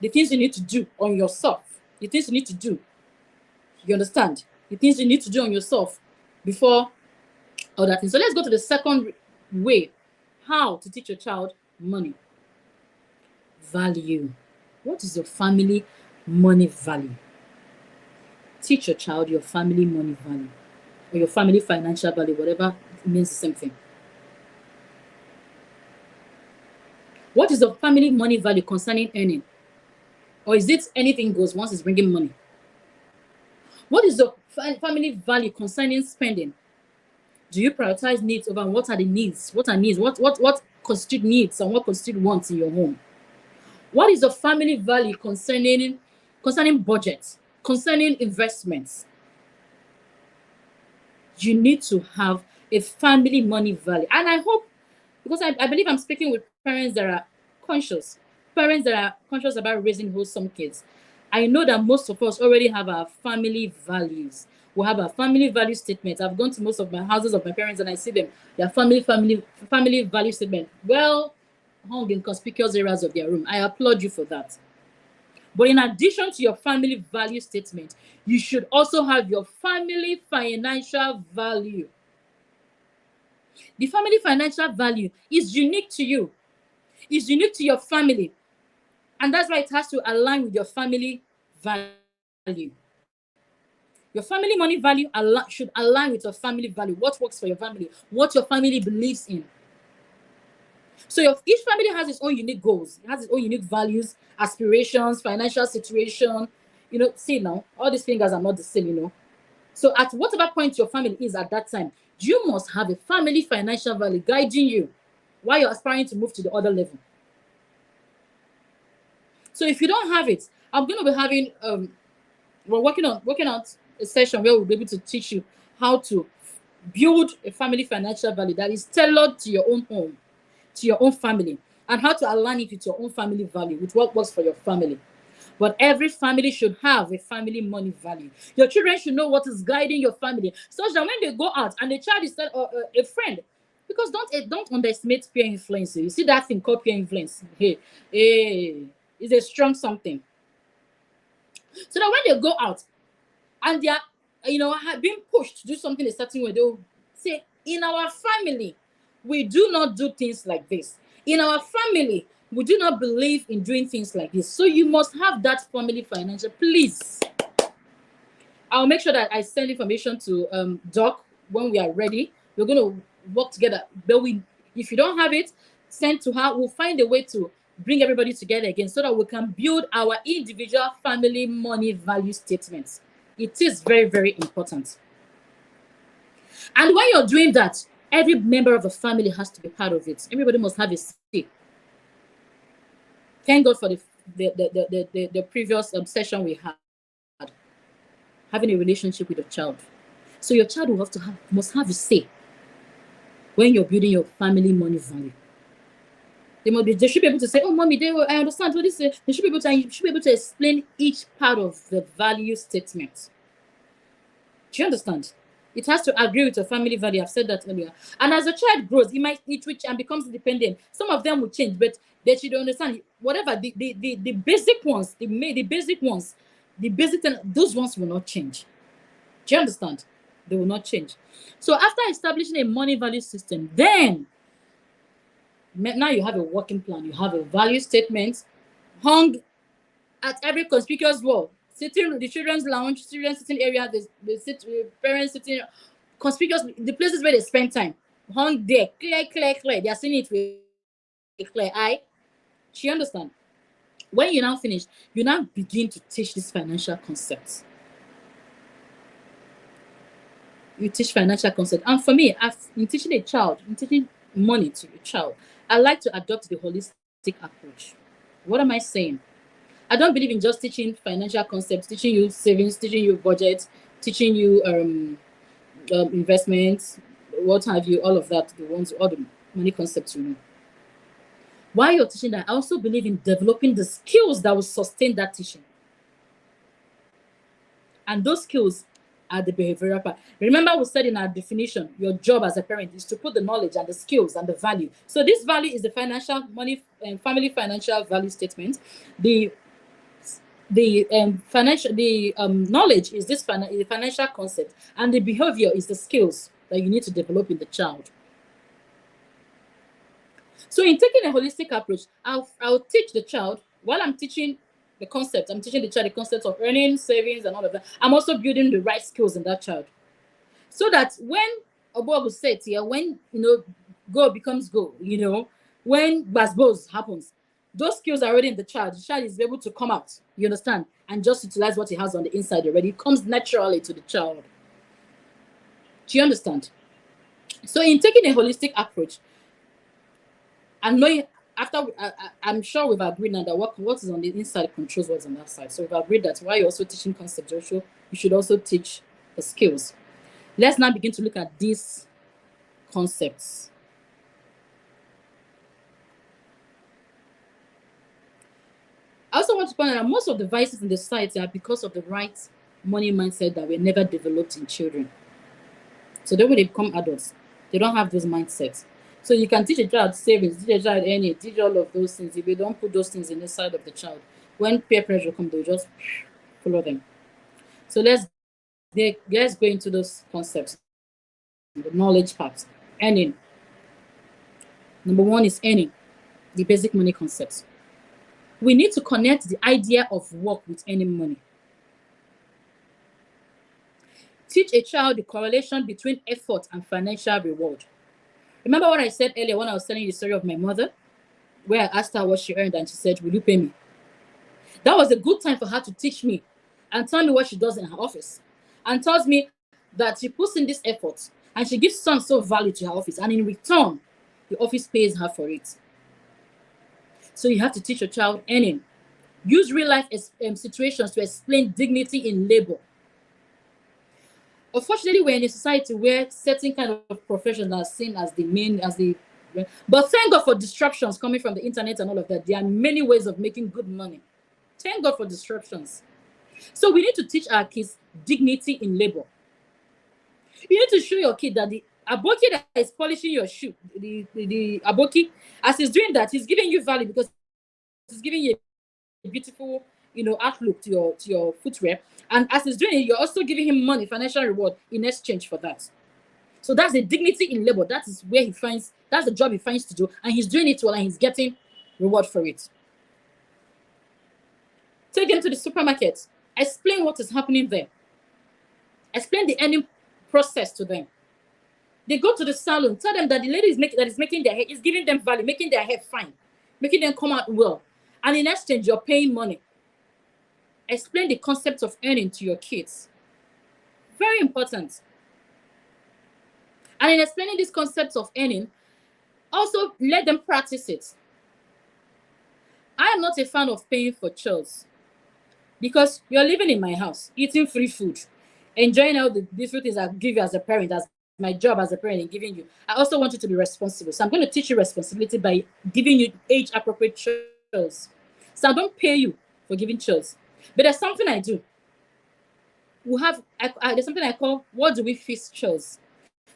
the things you need to do on yourself, the things you need to do. You understand? The things you need to do on yourself before all that thing. So let's go to the second way, how to teach your child money. Value. What is your family money value? Teach your child your family money value, or your family financial value, whatever, it means the same thing. What is the family money value concerning earning? Or is it anything goes once it's bringing money? What is the family value concerning spending? Do you prioritize needs over what are the needs? What are needs? What constitute needs and what constitute wants in your home? What is the family value concerning budget, concerning investments? You need to have a family money value. And I hope, because I believe I'm speaking with parents that are conscious about raising wholesome kids. I know that most of us already have our family values. We have our family value statement. I've gone to most of my houses of my parents and I see them, their family value statement well hung in conspicuous areas of their room. I applaud you for that. But in addition to your family value statement, you should also have your family financial value. The family financial value is unique to you. It's unique to your family. And that's why it has to align with your family value. Your family money value should align with your family value. What works for your family? What your family believes in. So each family has its own unique goals. It has its own unique values, aspirations, financial situation. See now, all these fingers are not the same, So at whatever point your family is at that time, you must have a family financial value guiding you while you're aspiring to move to the other level. So if you don't have it, I'm going to be having, we're working out a session where we'll be able to teach you how to build a family financial value that is tailored to your own home, to your own family, and how to align it with your own family value, with what works for your family. But every family should have a family money value. Your children should know what is guiding your family, such that when they go out and the child is a friend, because don't underestimate peer influence. You see that thing called peer influence. Hey, it's a strong something. So that when they go out and they are, being pushed to do something a certain way, they'll say, in our family, we do not do things like this. In our family, we do not believe in doing things like this. So you must have that family financial. Please, I'll make sure that I send information to Doc when we are ready. We're going to work together. But if you don't have it, send to her. We'll find a way to bring everybody together again so that we can build our individual family money value statements. It is very, very important. And when you're doing that, every member of the family has to be part of it. Everybody must have a say. Thank God for the previous session we had, having a relationship with a child. So your child must have a say when you're building your family money value. They should be able to say, "Oh, mommy, I understand what this is." They should be able to explain each part of the value statement. Do you understand? It has to agree with your family value. I've said that earlier. And as a child grows, he might switch and becomes independent. Some of them will change, but they should understand whatever the basic ones, those ones will not change. Do you understand? They will not change. So after establishing a money value system, then now you have a working plan. You have a value statement hung at every conspicuous wall. Sitting in the children's lounge, children's sitting area, they sit with parents sitting conspicuous, the places where they spend time. Hung there, clear. They are seeing it with a clear eye. Do you understand? When you now finish, you now begin to teach these financial concepts. You teach financial concepts. And for me, in teaching a child, in teaching money to your child, I like to adopt the holistic approach. What am I saying? I don't believe in just teaching financial concepts, teaching you savings, teaching you budget, teaching you investments, what have you, all of that, all the money concepts you know. While you're teaching that, I also believe in developing the skills that will sustain that teaching. And those skills are the behavioral part. Remember, we said in our definition, your job as a parent is to put the knowledge and the skills and the value. So this value is the financial money and family financial value statement. The financial knowledge is this the financial concept, and the behavior is the skills that you need to develop in the child. So in taking a holistic approach, I'll teach the child while I'm teaching the concept. I'm teaching the child the concept of earning, savings, and all of that. I'm also building the right skills in that child, so that when Obogu said here, when go becomes go, when basbos happens, those skills are already in the child. The child is able to come out, you understand, and just utilize what he has on the inside already. It comes naturally to the child. Do you understand? So in taking a holistic approach, and knowing after I'm sure we've agreed now that what is on the inside controls what's on that side. So we've agreed that while you're also teaching concepts, you should also teach the skills. Let's now begin to look at these concepts. I also want to point out that most of the vices in the society are because of the right money mindset that were never developed in children. So then when they become adults, they don't have those mindsets. So you can teach a child savings, teach a child earning, teach all of those things. If you don't put those things in the side of the child, when peer pressure comes, they'll just follow them. So let's go into those concepts. The knowledge part. Earning. Number one is earning, the basic money concepts. We need to connect the idea of work with earning money. Teach a child the correlation between effort and financial reward. Remember what I said earlier when I was telling you the story of my mother, where I asked her what she earned and she said, "Will you pay me?" That was a good time for her to teach me and tell me what she does in her office, and tells me that she puts in this effort and she gives so and so value to her office, and in return, the office pays her for it. So you have to teach your child earning. Use real life situations to explain dignity in labor. Unfortunately, we're in a society where certain kind of professions are seen as the main, but thank God for disruptions coming from the internet and all of that. There are many ways of making good money. Thank God for disruptions. So we need to teach our kids dignity in labor. You need to show your kid that the aboki that is polishing your shoe, the aboki, as he's doing that, he's giving you value because he's giving you a beautiful, outlook to your footwear. And as he's doing it, you're also giving him money, financial reward in exchange for that. So that's the dignity in labor. That is where that's the job he finds to do, and he's doing it well, and he's getting reward for it. Take them to the supermarket. Explain what is happening there. Explain the earning process to them. They go to the salon. Tell them that the lady that is making their hair is giving them value, making their hair fine, making them come out well. And in exchange, you're paying money. Explain the concept of earning to your kids. Very important. And in explaining these concepts of earning, also let them practice it. I am not a fan of paying for chores, because you're living in my house, eating free food, enjoying all the different things I give you as a parent, as my job as a parent in giving you. I also want you to be responsible. So I'm going to teach you responsibility by giving you age-appropriate chores. So I don't pay you for giving chores. But there's something I do. There's something I call, what do we fix chores?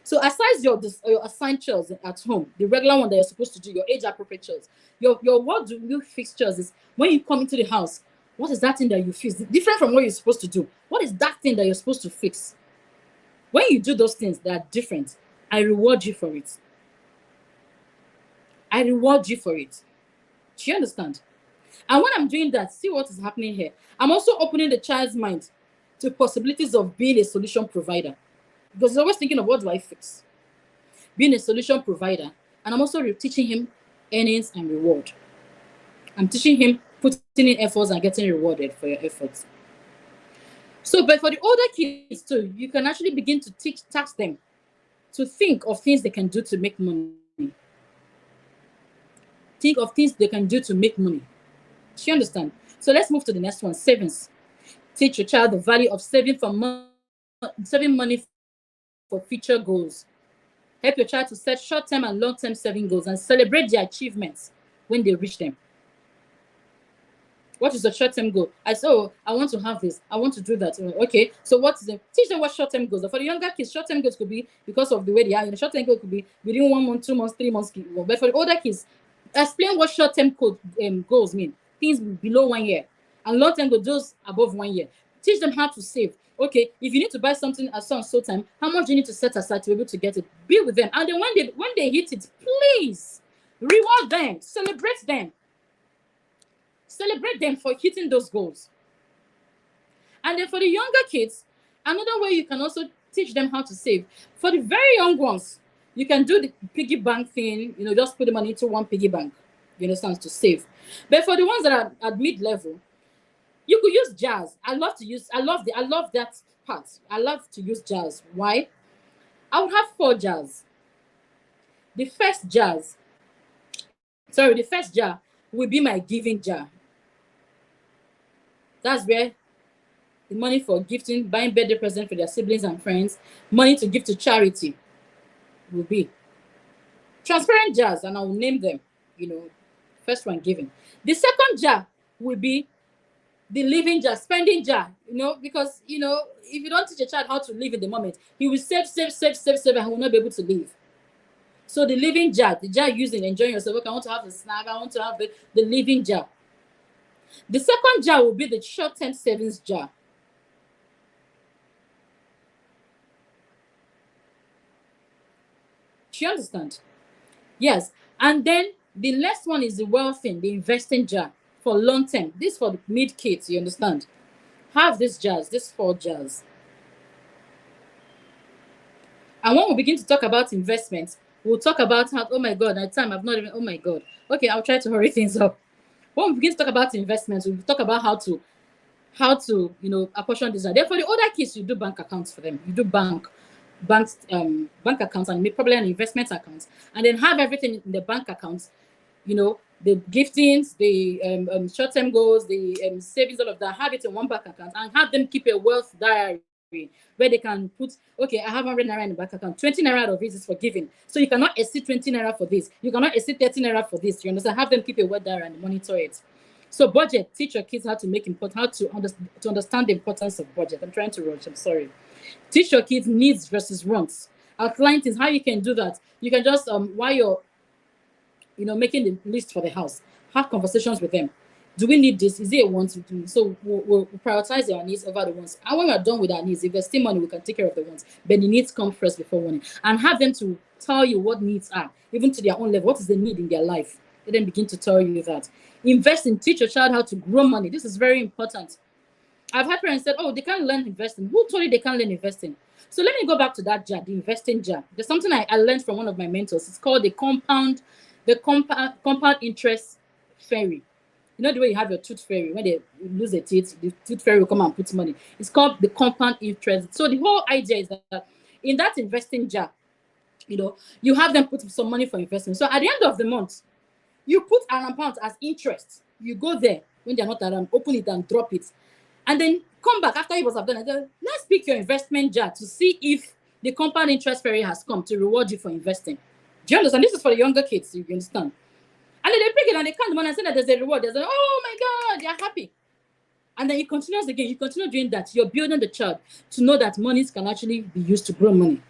So aside your assigned chores at home, the regular one that you're supposed to do, your age-appropriate chores, your what do you fix chores is when you come into the house, what is that thing that you fix? Different from what you're supposed to do. What is that thing that you're supposed to fix? When you do those things that are different, I reward you for it. I reward you for it. Do you understand? And when I'm doing that, see what is happening here. I'm also opening the child's mind to possibilities of being a solution provider. Because he's always thinking of, what do I fix? Being a solution provider. And I'm also teaching him earnings and reward. I'm teaching him putting in efforts and getting rewarded for your efforts. So, but for the older kids too, you can actually begin to task them to think of things they can do to make money. Think of things they can do to make money. Do you understand? So let's move to the next one, savings. Teach your child the value of saving money for future goals. Help your child to set short-term and long-term saving goals and celebrate their achievements when they reach them. What is the short-term goal? I say, oh, I want to have this. I want to do that. Okay, so what is it? Teach them what short-term goals are. For the younger kids, short-term goals could be because of the way they are. Short-term goals could be within 1 month, 2 months, 3 months. But for the older kids, explain what short-term goals mean. Things below 1 year. And long-term goals, those above 1 year. Teach them how to save. Okay, if you need to buy something at so and so time, how much do you need to set aside to be able to get it? Be with them. And then when they hit it, please reward them, celebrate them. Celebrate them for hitting those goals. And then for the younger kids, another way you can also teach them how to save. For the very young ones, you can do the piggy bank thing, just put the money into one piggy bank, you understand, to save. But for the ones that are at mid-level, you could use jars. I love that part. I love to use jars. Why? I would have 4 jars. The first jar will be my giving jar. That's where the money for gifting, buying birthday present for their siblings and friends, money to give to charity will be. Transparent jars, and I will name them, first one, giving. The second jar will be the living jar, spending jar, because, if you don't teach a child how to live in the moment, he will save, and he will not be able to live. So the living jar, the jar using, enjoying yourself. Okay, I want to have a snack, I want to have the living jar. The second jar will be the short-term savings jar. Do you understand? Yes. And then the last one is the wealthing, the investing jar for long term. This for the mid kids, you understand? Have these 4 jars. And when we begin to talk about investments, we'll talk about how, oh my God, at time I've not even, oh my God. Okay, I'll try to hurry things up. When we begin to talk about investments, we'll talk about how to apportion this. Then for the older kids, you do bank accounts for them. You do bank accounts and probably an investment accounts, and then have everything in the bank accounts. The giftings, the short-term goals, the savings, all of that. Have it in one bank account and have them keep a wealth diary where they can put, okay, I have 100 naira in the bank account. 20 naira of it is for giving. So you cannot exceed 20 naira for this. You cannot exceed 30 naira for this. You understand? Have them keep a wealth diary and monitor it. So budget, teach your kids how to understand the importance of budget. I'm trying to rush, I'm sorry. Teach your kids needs versus wants. Outline things, how you can do that. You can just, while you're, making the list for the house, have conversations with them. Do we need this? Is it a want? So we'll prioritize our needs over the wants. And when we're done with our needs, if there's still money, we can take care of the wants. But the needs come first before money. And have them to tell you what needs are, even to their own level. What is the need in their life? Let them begin to tell you that. Invest in, teach your child how to grow money. This is very important. I've had parents say, oh, they can't learn investing. Who told you they can't learn investing? So let me go back to that jar, the investing jar. There's something I learned from one of my mentors. It's called the compound interest fairy. You know the way you have your tooth fairy, when they lose their teeth, the tooth fairy will come and put money. It's called the compound interest. So the whole idea is that in that investing jar, you have them put some money for investment. So at the end of the month, you put an amount as interest. You go there when they're not around, open it and drop it. And then come back after you must have done it. Let's pick your investment jar to see if the compound interest fairy has come to reward you for investing. Do you understand? This is for the younger kids, you understand? And then they pick it and they count the money and say that there's a reward. There's oh my God, they're happy. And then it continues again. You continue doing that. You're building the child to know that monies can actually be used to grow money.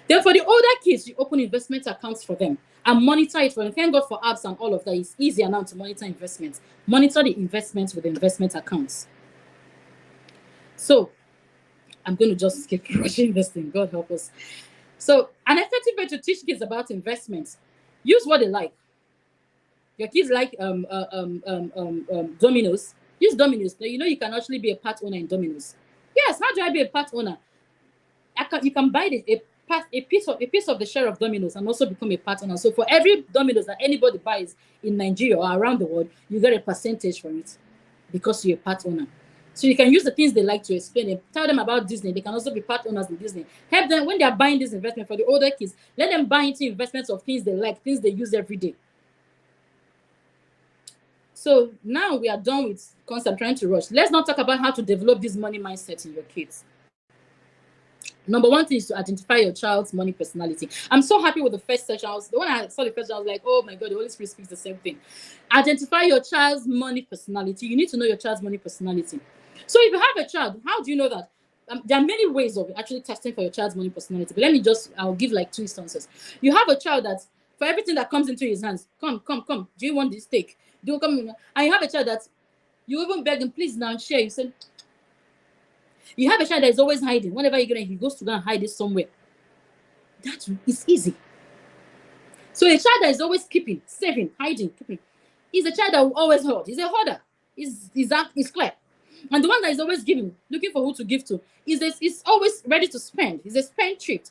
Then for the older kids, you open investment accounts for them and monitor it for them. Thank God for apps and all of that. It's easier now to monitor investments. Monitor the investments with the investment accounts. So I'm going to just keep rushing this thing. God help us. So an effective way to teach kids about investments, use what they like. Your kids like Domino's. Use Domino's. You can actually be a part owner in Domino's. Yes, how do I be a part owner? You can buy a piece of the share of Domino's and also become a part owner. So for every Domino's that anybody buys in Nigeria or around the world, you get a percentage from it because you're a part owner. So you can use the things they like to explain it. Tell them about Disney. They can also be part owners in Disney. Help them when they are buying this investment for the older kids. Let them buy into investments of things they like, things they use every day. So now we are done with concept trying to rush. Let's not talk about how to develop this money mindset in your kids. Number one thing is to identify your child's money personality. I'm so happy with the first session. When I saw the first session, I was like, oh my God, the Holy Spirit speaks the same thing. Identify your child's money personality. You need to know your child's money personality. So if you have a child, how do you know that? There are many ways of actually testing for your child's money personality. But I'll give like 2 instances. You have a child that for everything that comes into his hands, come. Do you want this steak? Do you come? And you have a child that you even beg him, please now share. You say, you have a child that is always hiding. Whenever he goes to go and hide it somewhere. That is easy. So a child that is always keeping, saving, hiding, keeping, is a child that will always hoard. He's a hoarder. He's clear. And the one that is always giving, looking for who to give to, is always ready to spend. He's a spendthrift.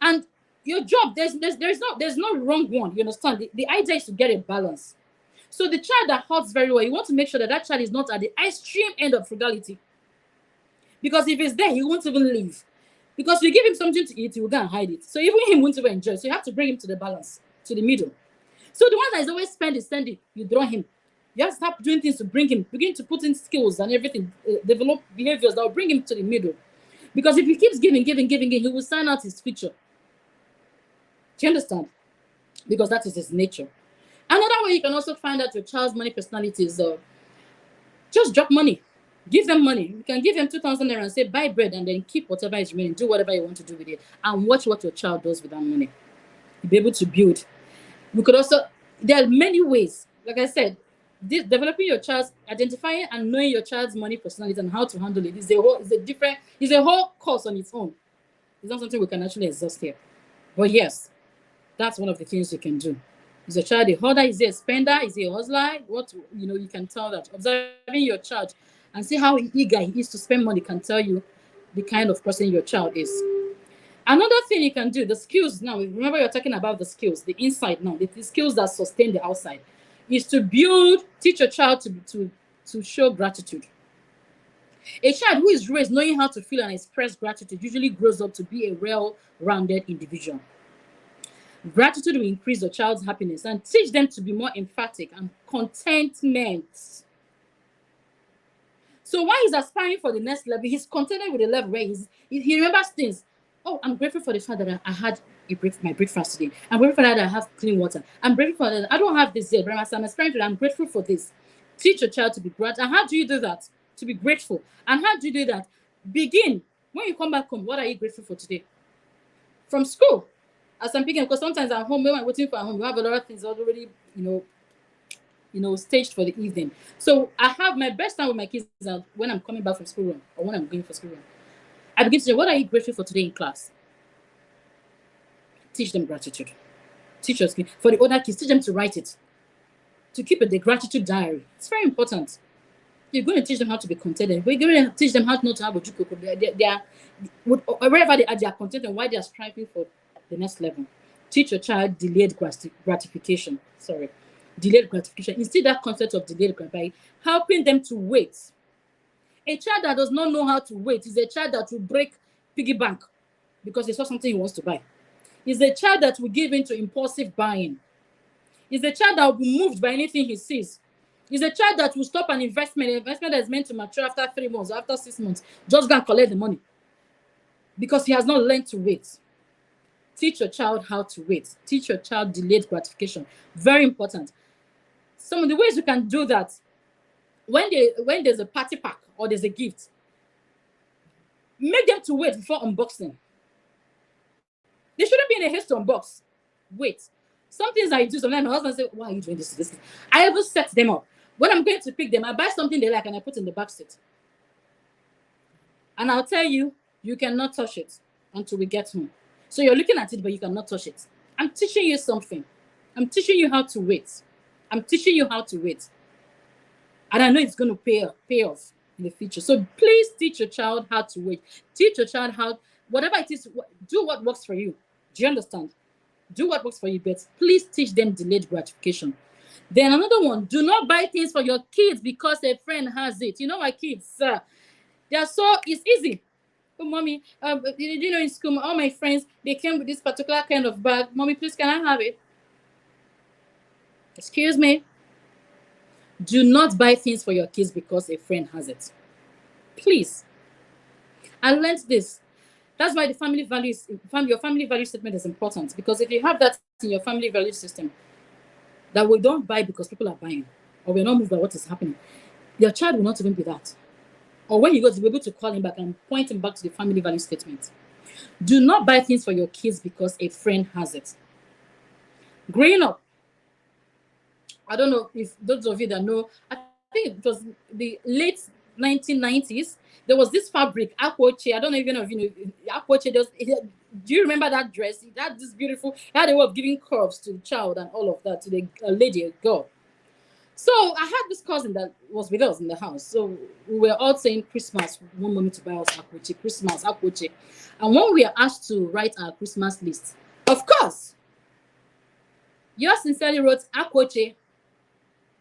And your job, there's no wrong one. You understand? The idea is to get a balance. So the child that hoards very well, you want to make sure that that child is not at the extreme end of frugality. Because if it's there, he won't even leave. Because you give him something to eat, he will go and hide it. So even him won't even enjoy. So you have to bring him to the balance, to the middle. So the one that is always spending, you draw him. You have to start doing things to bring him, begin to put in skills and everything, develop behaviors that will bring him to the middle. Because if he keeps giving, he will sign out his future. Do you understand? Because that is his nature. Another way you can also find out your child's money personality is just drop money. Give them money. You can give them 2,000 naira and say, buy bread, and then keep whatever is remaining. Do whatever you want to do with it. And watch what your child does with that money. You'll be able to build. We could also, there are many ways. Like I said, developing your child's, identifying and knowing your child's money personality and how to handle it is a whole course on its own. It's not something we can actually exhaust here. But yes, that's one of the things you can do. Is a child a hoarder? Is he a spender? Is he a hustler? You can tell that. Observing your child and see how eager he is to spend money can tell you the kind of person your child is. Another thing you can do, the skills now, remember you're talking about the skills, the inside now, the skills that sustain the outside, is to teach your child to show gratitude. A child who is raised knowing how to feel and express gratitude usually grows up to be a well-rounded individual. Gratitude will increase the child's happiness and teach them to be more emphatic and contentment. So while he's aspiring for the next level, he's contented with the level where he remembers things. Oh, I'm grateful for the fact that I had my breakfast today. I'm grateful for that I have clean water. I'm grateful for that I don't have this yet, but I'm aspiring to that. I'm grateful for this. Teach your child to be grateful. And how do you do that? To be grateful. And how do you do that? Begin. When you come back home, what are you grateful for today? From school. As I'm picking, because sometimes at home, when I'm waiting for at home, we have a lot of things already, staged for the evening. So I have my best time with my kids when I'm coming back from school run or when I'm going for school run. I begin to say, what are you grateful for today in class? Teach them gratitude. Teach us. For the older kids, teach them to write it. To keep the gratitude diary. It's very important. You're going to teach them how to be contented. We're going to teach them how not to have a jukoko. Wherever they are content and why they are striving for the next level. Teach your child delayed gratification. Delayed gratification. Instead, that concept of delayed gratification, helping them to wait. A child that does not know how to wait is a child that will break piggy bank because he saw something he wants to buy. Is a child that will give in to impulsive buying. Is a child that will be moved by anything he sees. Is a child that will stop an investment that is meant to mature after 3 months or after 6 months, just go and collect the money because he has not learned to wait. Teach your child how to wait. Teach your child delayed gratification. Very important. Some of the ways you can do that, when there's a party pack or there's a gift, make them to wait before unboxing. They shouldn't be in a haste to unbox. Wait. Some things I do, sometimes my husband says, why are you doing this? I ever set them up. When I'm going to pick them, I buy something they like and I put in the back seat. And I'll tell you, you cannot touch it until we get home. So you're looking at it, but you cannot touch it. I'm teaching you something. I'm teaching you how to wait. I'm teaching you how to wait. And I know it's going to pay off in the future. So please teach your child how to wait. Teach your child how, whatever it is, do what works for you. Do you understand? Do what works for you, but please teach them delayed gratification. Then another one, do not buy things for your kids because a friend has it. You know my kids, it's easy. Oh, mommy, in school, all my friends, they came with this particular kind of bag. Mommy, please, can I have it? Excuse me. Do not buy things for your kids because a friend has it. Please. I learned this. That's why the family values, your family value statement is important, because if you have that in your family value system, that we don't buy because people are buying, or we're not moved by what is happening, your child will not even be that. Or when you go to be able to call him back and point him back to the family value statement. Do not buy things for your kids because a friend has it. Growing up, I don't know if those of you that know, I think it was the late 1990s. There was this fabric, Akwoche. I don't know if you know, Akwoche. Do you remember that dress? It had this beautiful, it had a way of giving curves to the child and all of that, to the lady, a girl. So I had this cousin that was with us in the house. So we were all saying Christmas, one moment to buy us Akwoche, Christmas, Akwoche. And when we are asked to write our Christmas list, of course, yours sincerely wrote Akwoche,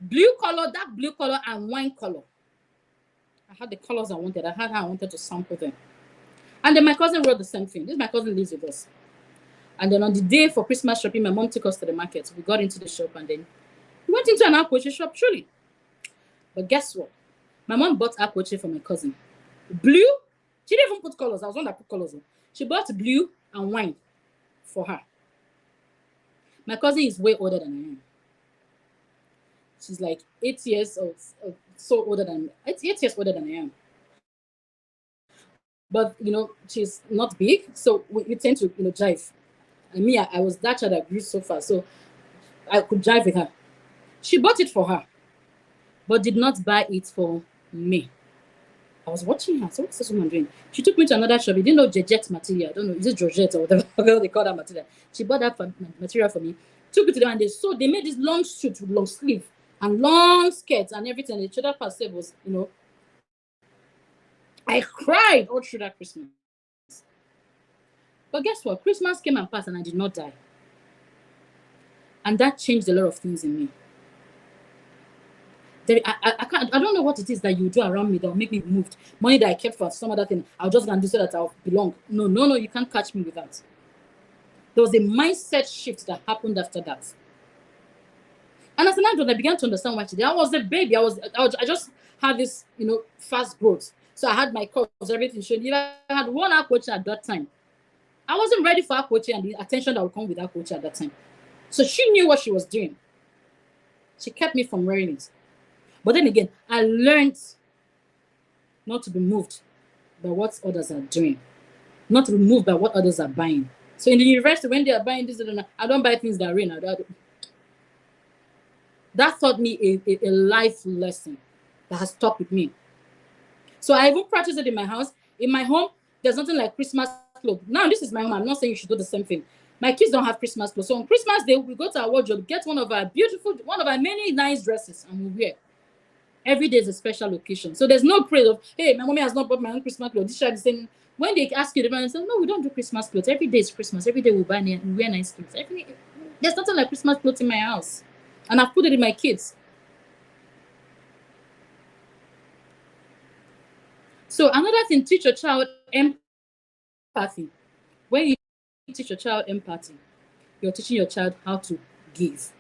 blue color, dark blue color, and wine color. I had the colors I wanted. I had how I wanted to sample them. And then my cousin wrote the same thing. This my cousin lives with us. And then on the day for Christmas shopping, my mom took us to the market. We got into the shop and then we went into an Akwoche shop, truly. But guess what? My mom bought Akwoche for my cousin. Blue. She didn't even put colors. I was one that put colors on. She bought blue and wine for her. My cousin is way older than I am. She's like 8 years of so older than 8 years older than I am. But she's not big, so we tend to jive. And me, I was that child that grew so fast, so I could jive with her. She bought it for her, but did not buy it for me. I was watching her. So what's this woman doing? She took me to another shop. You didn't know Georgette material. I don't know, is it Georgette or whatever they call that material? She bought that material for me. Took it to them and they made this long suit with long sleeve and long skirts and everything. The shoulder part was, I cried all through that Christmas. But guess what? Christmas came and passed and I did not die. And that changed a lot of things in me. I don't know what it is that you do around me that will make me moved. Money that I kept for some other thing, I'll just go and do so that I'll belong. No, you can't catch me with that. There was a mindset shift that happened after that. And as an adult, I began to understand what I was a baby. I just had this, fast growth. So I had my curves, everything. So I had one Akwoche at that time. I wasn't ready for Akwoche and the attention that would come with Akwoche at that time. So she knew what she was doing. She kept me from wearing it. But then again, I learned not to be moved by what others are doing, not to be moved by what others are buying. So in the university, when they are buying this, I don't buy things that rain. That taught me a life lesson that has stuck with me. So I even practice it in my house. In my home, there's nothing like Christmas clothes. Now, this is my home. I'm not saying you should do the same thing. My kids don't have Christmas clothes. So on Christmas Day, we go to our wardrobe, get one of our many nice dresses, and we wear. Every day is a special occasion. So there's no praise of, hey, my mommy has not bought my own Christmas clothes. This child is saying, when they ask you, they say, no, we don't do Christmas clothes. Every day is Christmas. Every day we wear nice clothes. There's nothing like Christmas clothes in my house. And I've put it in my kids. So another thing, teach your child empathy. When you teach your child empathy, you're teaching your child how to give.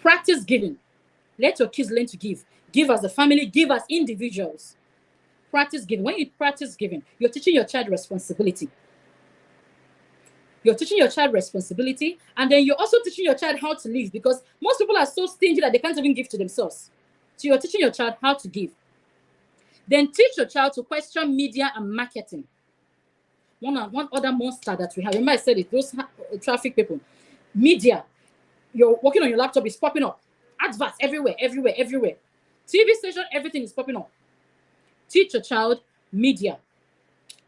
Practice giving. Let your kids learn to give. Give as a family, give as individuals. Practice giving. When you practice giving, you're teaching your child responsibility. You're teaching your child responsibility, and then you're also teaching your child how to live, because most people are so stingy that they can't even give to themselves. So you're teaching your child how to give. Then teach your child to question media and marketing. One other monster that we have, remember I said it, those traffic people. Media, you're working on your laptop, is popping up. Adverts everywhere. TV station, everything is popping up. Teach your child media.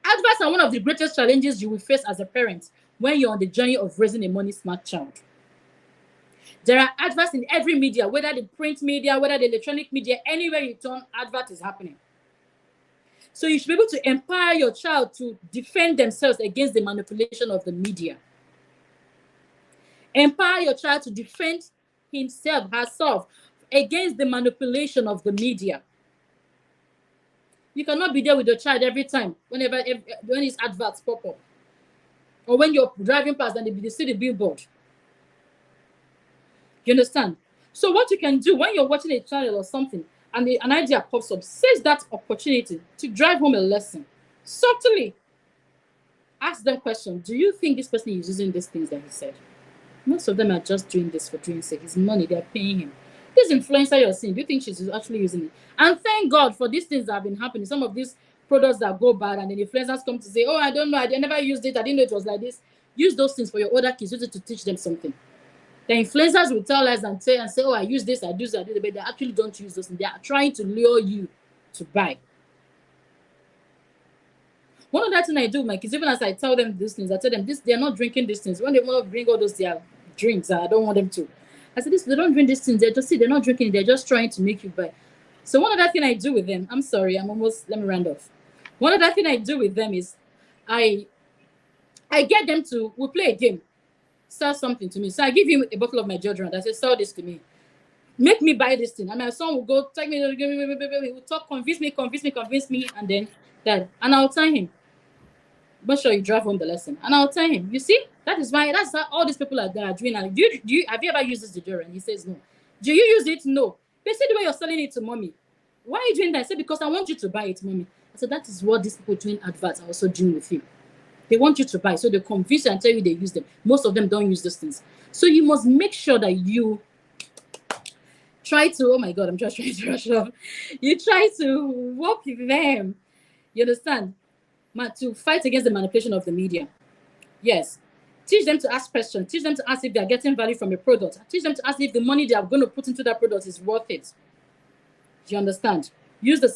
Adverts are one of the greatest challenges you will face as a parent when you're on the journey of raising a money-smart child. There are adverts in every media, whether the print media, whether the electronic media, anywhere you turn, advert is happening. So you should be able to empower your child to defend themselves against the manipulation of the media. Empower your child to defend himself, herself, against the manipulation of the media. You cannot be there with your child every time, when his adverts pop up. Or when you're driving past and they see the billboard. You understand? So what you can do when you're watching a channel or something and an idea pops up, seize that opportunity to drive home a lesson. Subtly ask them question. Do you think this person is using these things that he said? Most of them are just doing this for doing sake. It's money, they're paying him. This influencer you're seeing, do you think she's actually using it? And thank God for these things that have been happening. Some of these products that go bad and then influencers come to say, oh, I don't know, I never used it, I didn't know it was like this. Use those things for your older kids, use it to teach them something. The influencers will tell us and say, oh, I use this, I do this, I do that, but they actually don't use those things. They are trying to lure you to buy. One other thing I do with my kids, even as I tell them these things, I tell them this, they're not drinking these things. When they want to bring all those their drinks, I don't want them to. I said, this, they don't drink these things. They're just, see, they're not drinking, they're just trying to make you buy. So one other thing I do with them, I'm sorry, let me round off. One other thing I do with them is I get them to, we'll play a game, sell something to me. So I give him a bottle of my deodorant. I say, sell this to me. Make me buy this thing. And my son will go, take me, he will talk, convince me, and then that. And I'll tell him, make sure you drive home the lesson. And I'll tell him, you see, that's how all these people are doing. And have you ever used this deodorant? He says no. Do you use it? No. They say the way you're selling it to mommy. Why are you doing that? I said, because I want you to buy it, mommy. I said, that is what these people doing adverts are also doing with you. They want you to buy. So they convince you and tell you they use them. Most of them don't use those things. So you must make sure that you try to, oh my God, I'm just trying to rush off. You try to work with them. You understand? To fight against the manipulation of the media. Yes. Teach them to ask questions. Teach them to ask if they are getting value from a product. Teach them to ask if the money they are going to put into that product is worth it. Do you understand? Use the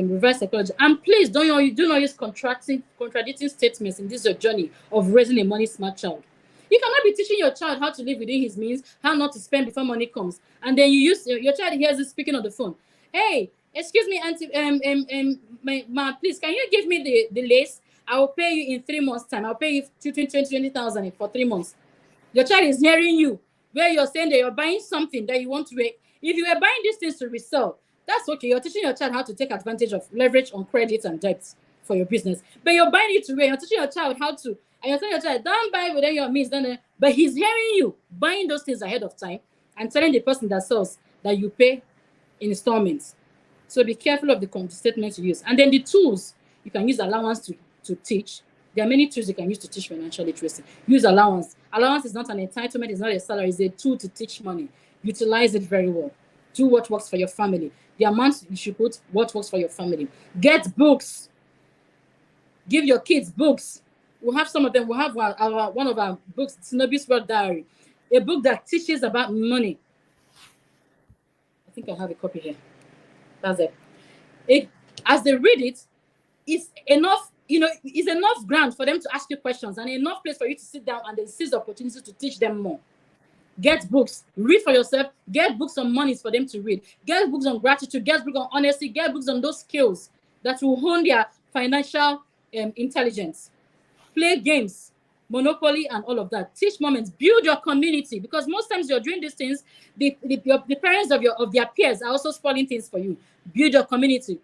reverse psychology. And please do not use contradicting statements in this your journey of raising a money smart child. You cannot be teaching your child how to live within his means, how not to spend before money comes, and then you use your child hears you speaking on the phone. Hey, excuse me, auntie, please, can you give me the lace? I will pay you in 3 months' time. I'll pay you 20,000 for 3 months. Your child is hearing you where you're saying that you're buying something that you want to wear. If you were buying these things to resell, that's okay. You're teaching your child how to take advantage of leverage on credit and debt for your business. But you're buying it to wear. You're teaching your child how to, and you're telling your child, don't buy within your means. But he's hearing you buying those things ahead of time and telling the person that sells that you pay in installments. So be careful of the statements you use. And then the tools, you can use allowance to teach. There are many tools you can use to teach financial literacy. Use allowance. Allowance is not an entitlement, it's not a salary, it's a tool to teach money. Utilize it very well. Do what works for your family. The amount you should put, what works for your family. Get books. Give your kids books. We'll have some of them. We'll have one of our books, Shinobi's World Diary, a book that teaches about money. I think I have a copy here. That's it. As they read it, it's enough, it's enough ground for them to ask you questions and enough place for you to sit down and then seize the opportunity to teach them more. Get books, read for yourself, get books on money for them to read, get books on gratitude, get books on honesty, get books on those skills that will hone their financial intelligence. Play games, Monopoly and all of that. Teach moments, build your community, because most times you're doing these things, the parents of their peers are also spoiling things for you. Build your community.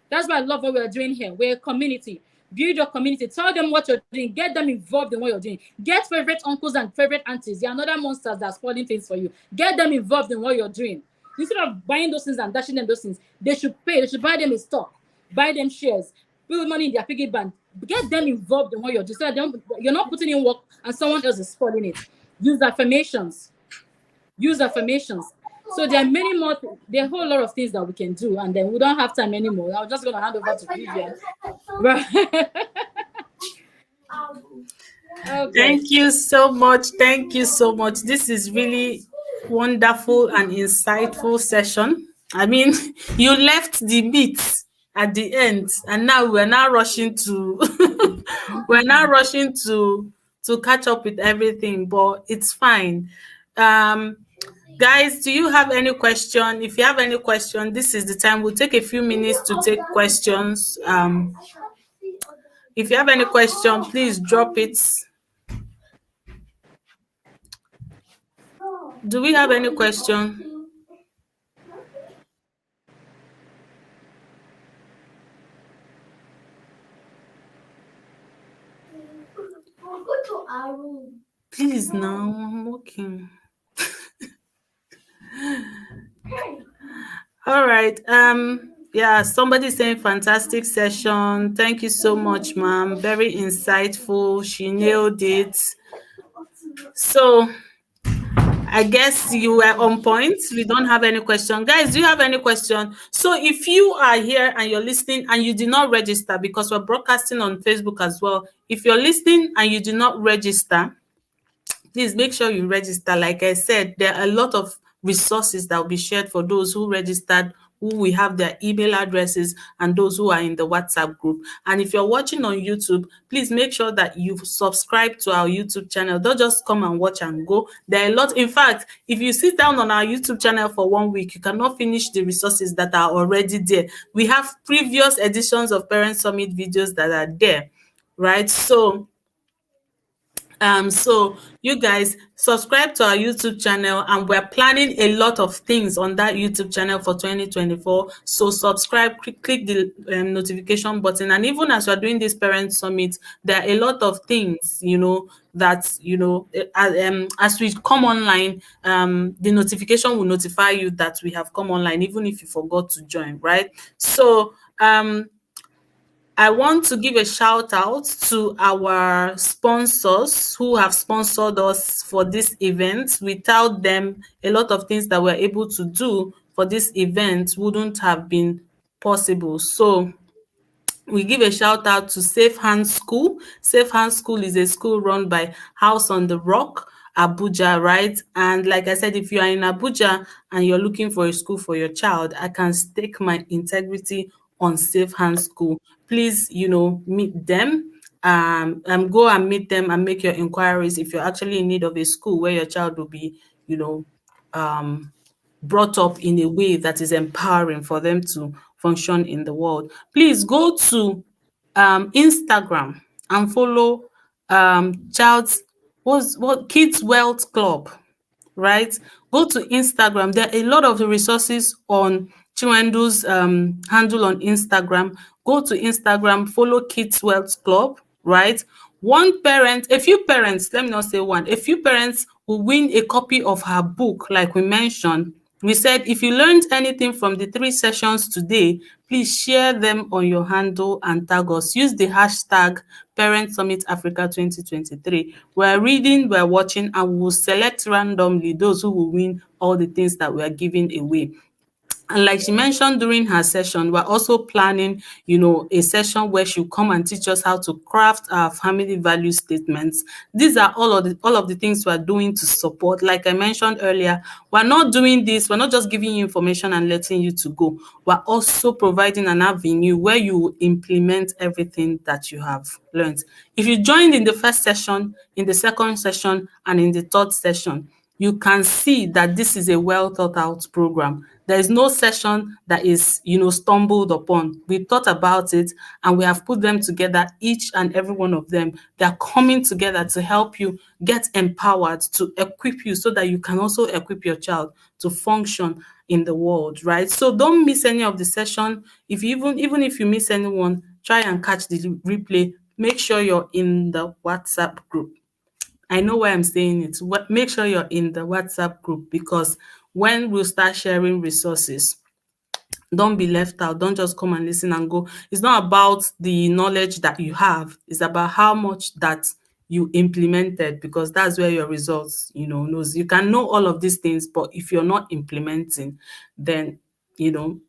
That's why I love what we're doing here. We're a community. Build your community. Tell them what you're doing. Get them involved in what you're doing. Get favorite uncles and favorite aunties. They are another monsters that are spoiling things for you. Get them involved in what you're doing. Instead of buying those things and dashing them those things, they should pay. They should buy them in stock. Buy them shares. Put money in their piggy bank. Get them involved in what you're doing. So you're not putting in work and someone else is spoiling it. Use affirmations. Use affirmations. So there are many more, there are a whole lot of things that we can do, and then we don't have time anymore. I'm just going to hand over to Vivian. Okay. Thank you so much. Thank you so much. This is really wonderful and insightful session. I mean, you left the meat at the end, and now we're now rushing to to catch up with everything, but it's fine. Guys, do you have any question? If you have any question, this is the time. We'll take a few minutes to take questions. If you have any question, please drop it. Do we have any question? Please now, I'm working. All right. Yeah, somebody saying fantastic session. Thank you so much, ma'am. Very insightful. She nailed it. So I guess you were on point. We don't have any question. Guys, do you have any question? So if you are here and you're listening and you did not register, because we're broadcasting on Facebook as well, if you're listening and you did not register, please make sure you register. Like I said, there are a lot of resources that will be shared for those who registered, who we have their email addresses, and those who are in the WhatsApp group. And if you're watching on YouTube, please make sure that you subscribe to our YouTube channel. Don't just come and watch and go. There are a lot. In fact, if you sit down on our YouTube channel for 1 week, you cannot finish the resources that are already there. We have previous editions of Parent Summit videos that are there, right? So you guys subscribe to our YouTube channel, and we're planning a lot of things on that YouTube channel for 2024. So subscribe, click the notification button, and even as we're doing this Parent Summit, there are a lot of things, that as we come online, the notification will notify you that we have come online, even if you forgot to join, right? So I want to give a shout out to our sponsors who have sponsored us for this event. Without them, a lot of things that we're able to do for this event wouldn't have been possible. So we give a shout out to Safe Hands School. Safe Hands School is a school run by House on the Rock, Abuja, right? And like I said, if you are in Abuja and you're looking for a school for your child, I can stake my integrity on Safe Hands School. Please, meet them. Go and meet them and make your inquiries if you're actually in need of a school where your child will be, um, brought up in a way that is empowering for them to function in the world. Please go to Instagram and follow child's what Kids Wealth Club, right? Go to Instagram. There are a lot of resources on Chinwendu's handle on Instagram. Go to Instagram, follow Kids Wealth Club, right? A few parents, let me not say one, a few parents will win a copy of her book, like we mentioned. We said if you learned anything from the 3 sessions today, please share them on your handle and tag us. Use the hashtag Parent Summit Africa 2023. We're reading, we're watching, and we will select randomly those who will win all the things that we are giving away. And like she mentioned during her session, we're also planning, a session where she'll come and teach us how to craft our family value statements. These are all of the things we're doing to support. Like I mentioned earlier, we're not doing this, we're not just giving you information and letting you to go. We're also providing an avenue where you will implement everything that you have learned. If you joined in the first session, in the second session, and in the third session, you can see that this is a well thought out program. There is no session that is, stumbled upon. We thought about it and we have put them together, each and every one of them. They are coming together to help you get empowered, to equip you so that you can also equip your child to function in the world, right? So don't miss any of the session. If you even if you miss anyone, try and catch the replay. Make sure you're in the WhatsApp group. I know why I'm saying it. Make sure you're in the WhatsApp group, because when we start sharing resources, don't be left out. Don't just come and listen and go. It's not about the knowledge that you have. It's about how much that you implemented, because that's where your results, knows. You can know all of these things, but if you're not implementing, then your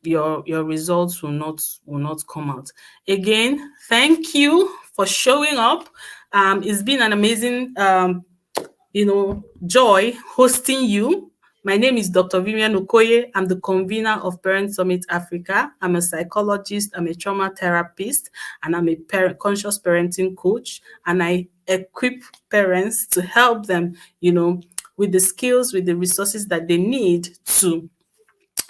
results will not come out. Again, thank you for showing up. It's been an amazing joy hosting you. My name is Dr. Vivian Okoye. I'm the convener of Parent Summit Africa. I'm a psychologist, I'm a trauma therapist, and I'm a conscious parenting coach. And I equip parents to help them, with the skills, with the resources that they need to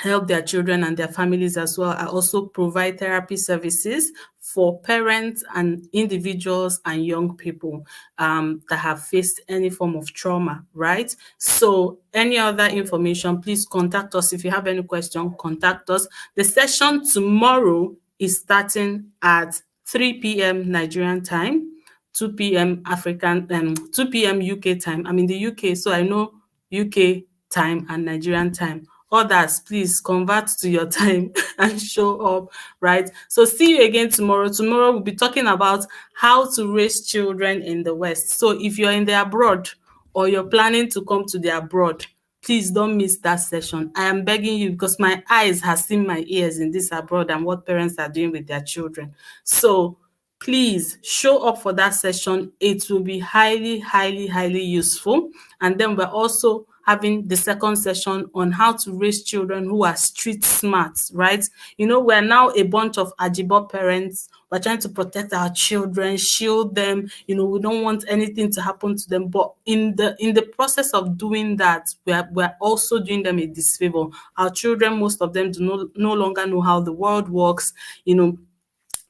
help their children and their families as well. I also provide therapy services for parents and individuals and young people that have faced any form of trauma, right? So any other information, please contact us. If you have any question, contact us. The session tomorrow is starting at 3 p.m. Nigerian time, 2 p.m. 2 p.m. UK time. I'm in the UK, so I know UK time and Nigerian time Others, please convert to your time and show up, right? So see you again tomorrow. Tomorrow we'll be talking about how to raise children in the West. So if you're in the abroad or you're planning to come to the abroad, please don't miss that session. I am begging you, because my eyes have seen my ears in this abroad and what parents are doing with their children. So please show up for that session. It will be highly, highly, highly useful. And then we're also having the second session on how to raise children who are street smart, right? You know, we're now a bunch of Ajibo parents. We're trying to protect our children, shield them. You know, we don't want anything to happen to them. But in the process of doing that, we're also doing them a disfavor. Our children, most of them, do no longer know how the world works. You know,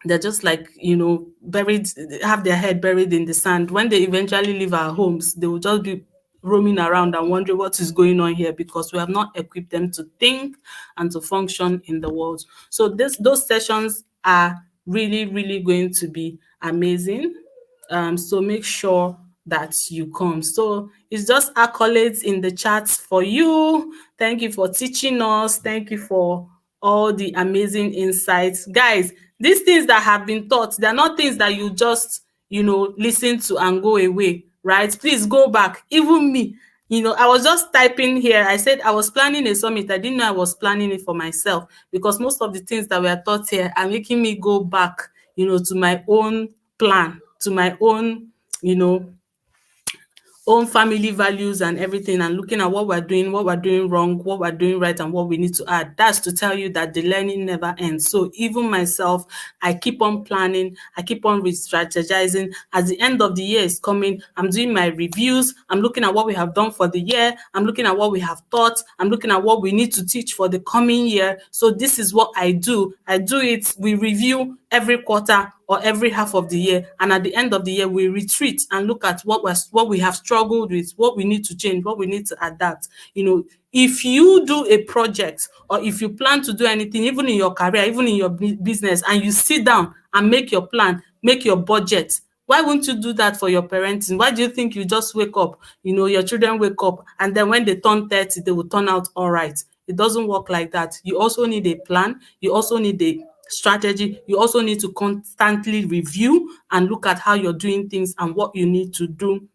they're just like, you know, buried, have their head buried in the sand. When they eventually leave our homes, they will just be roaming around and wondering what is going on here, because we have not equipped them to think and to function in the world. So those sessions are really, really going to be amazing. So make sure that you come. So it's just accolades in the chat for you. Thank you for teaching us. Thank you for all the amazing insights. Guys, these things that have been taught, they're not things that you just, you know, listen to and go away, right? Please go back. Even me, you know, I was just typing here. I said I was planning a summit. I didn't know I was planning it for myself, because most of the things that were taught here are making me go back, you know, to my own plan, to my own, you know, own family values and everything, and looking at what we're doing wrong, what we're doing right, and what we need to add. That's to tell you that the learning never ends. So even myself, I keep on planning, I keep on re-strategizing. As the end of the year is coming, I'm doing my reviews, I'm looking at what we have done for the year, I'm looking at what we have taught, I'm looking at what we need to teach for the coming year. So this is what I do. We review every quarter or every half of the year, and at the end of the year we retreat and look at what we have struggled with, what we need to change, what we need to adapt. You know, if you do a project, or if you plan to do anything, even in your career, even in your business, and you sit down and make your plan, make your budget, why won't you do that for your parenting? Why do you think you just wake up, you know, your children wake up, and then when they turn 30 they will turn out all right? It doesn't work like that. You also need a plan, you also need a strategy, you also need to constantly review and look at how you're doing things and what you need to do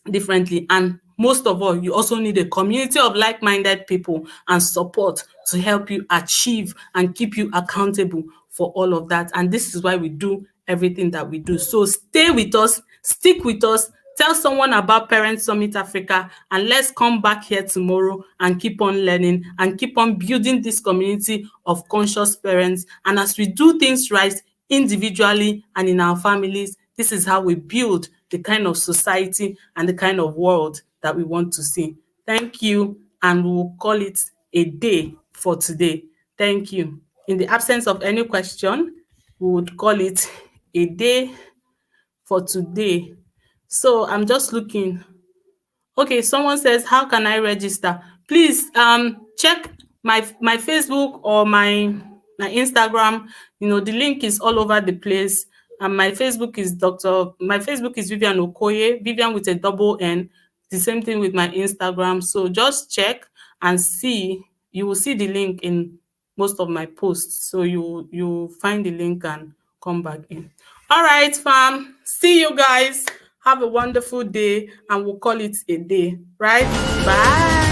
differently. And most of all, you also need a community of like-minded people and support to help you achieve and keep you accountable for all of that. And this is why we do everything that we do. So stay with us, stick with us, tell someone about Parent Summit Africa, and let's come back here tomorrow and keep on learning and keep on building this community of conscious parents. And as we do things right individually and in our families, this is how we build the kind of society and the kind of world that we want to see. Thank you, and we'll call it a day for today. Thank you. In the absence of any question, we would call it a day for today. So I'm just looking. Okay, someone says, how can I register? Please check my Facebook or my Instagram. You know, the link is all over the place. And my Facebook is Vivian Okoye, Vivian with a double N. The same thing with my Instagram. So just check and see. You will see the link in most of my posts. So you find the link and come back in. All right, fam. See you guys. Have a wonderful day, and we'll call it a day, right? Bye.